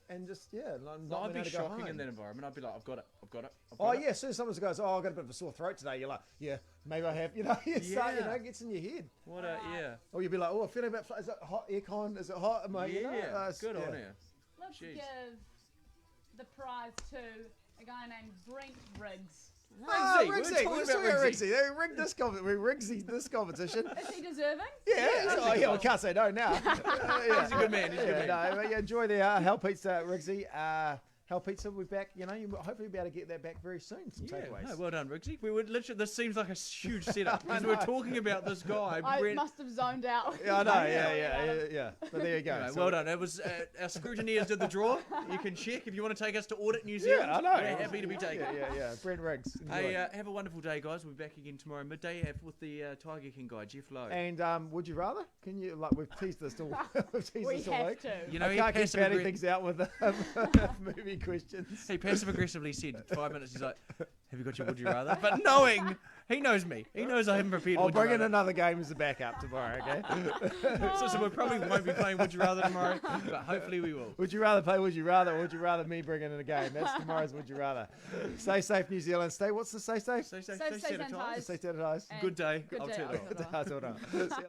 S3: and just, yeah. Not
S2: I'd
S3: being
S2: be
S3: able to go
S2: shocking in
S3: home.
S2: that environment. I'd be like, I've got it.
S3: Oh, yeah, as soon as someone goes, oh, I've got a bit of a sore throat today, you're like, yeah, maybe I have. You start,
S2: Yeah.
S3: it gets in your head.
S2: What a, yeah.
S3: Or you'll be like, oh, I'm feeling a bit, is it hot aircon? Is it hot? Am I,
S2: Yeah, good on
S3: yeah.
S2: her.
S6: Let's
S2: Jeez.
S6: give the prize to a guy named Brent Riggs.
S2: Rigsy,
S3: Rigsy.
S2: we're talking
S3: We're
S2: about
S3: talking about
S2: Rigsy.
S3: Rigsy. They rigged this this competition.
S6: Is he deserving?
S3: Yeah, oh, yeah, we can't say no now.
S2: He's a good man, he's a good man.
S3: No, but yeah, enjoy the Hell Pizza, Rigsy. Hell Pizza will be back. You hopefully be able to get that back very soon. Some takeaways.
S2: No, well done, Rigsy. We would literally. This seems like a huge setup because we're talking about this guy.
S6: I
S2: Brent.
S6: must have zoned out.
S3: Yeah, I know. Yeah. But there you go.
S2: Anyway,
S3: So-
S2: well done. It was our scrutineers did the draw. You can check if you want to take us to audit New Zealand.
S3: Yeah, I know.
S2: We're happy to be taken.
S3: Yeah. Brent Riggs. Enjoy.
S2: Hey, have a wonderful day, guys. We'll be back again tomorrow midday with the Tiger King guy, Jeff Lowe.
S3: And would you rather? Can you we've teased this all? We've teased
S6: We
S3: this all
S6: have
S3: week.
S6: to.
S2: You know,
S3: I
S2: he
S3: can't keep
S2: passive
S3: batting
S2: aggre-
S3: things out with movie questions.
S2: He passive aggressively said 5 minutes. He's like, "Have you got your would you rather?" But knowing he knows me, he knows I haven't prepared.
S3: I'll
S2: would you
S3: bring in
S2: rather.
S3: another game as a backup tomorrow. Okay.
S2: So we probably won't be playing Would You Rather tomorrow, but hopefully we will.
S3: Would you rather play Would You Rather, or would you rather me bring in a game? That's tomorrow's Would You Rather. Stay safe, New Zealand. What's the stay safe?
S2: Stay safe,
S6: Stay
S2: stay
S6: sanitised.
S3: Stay sanitised.
S2: Good day.
S6: Good day,
S2: Aotearoa.
S6: Aotearoa.
S3: Aotearoa.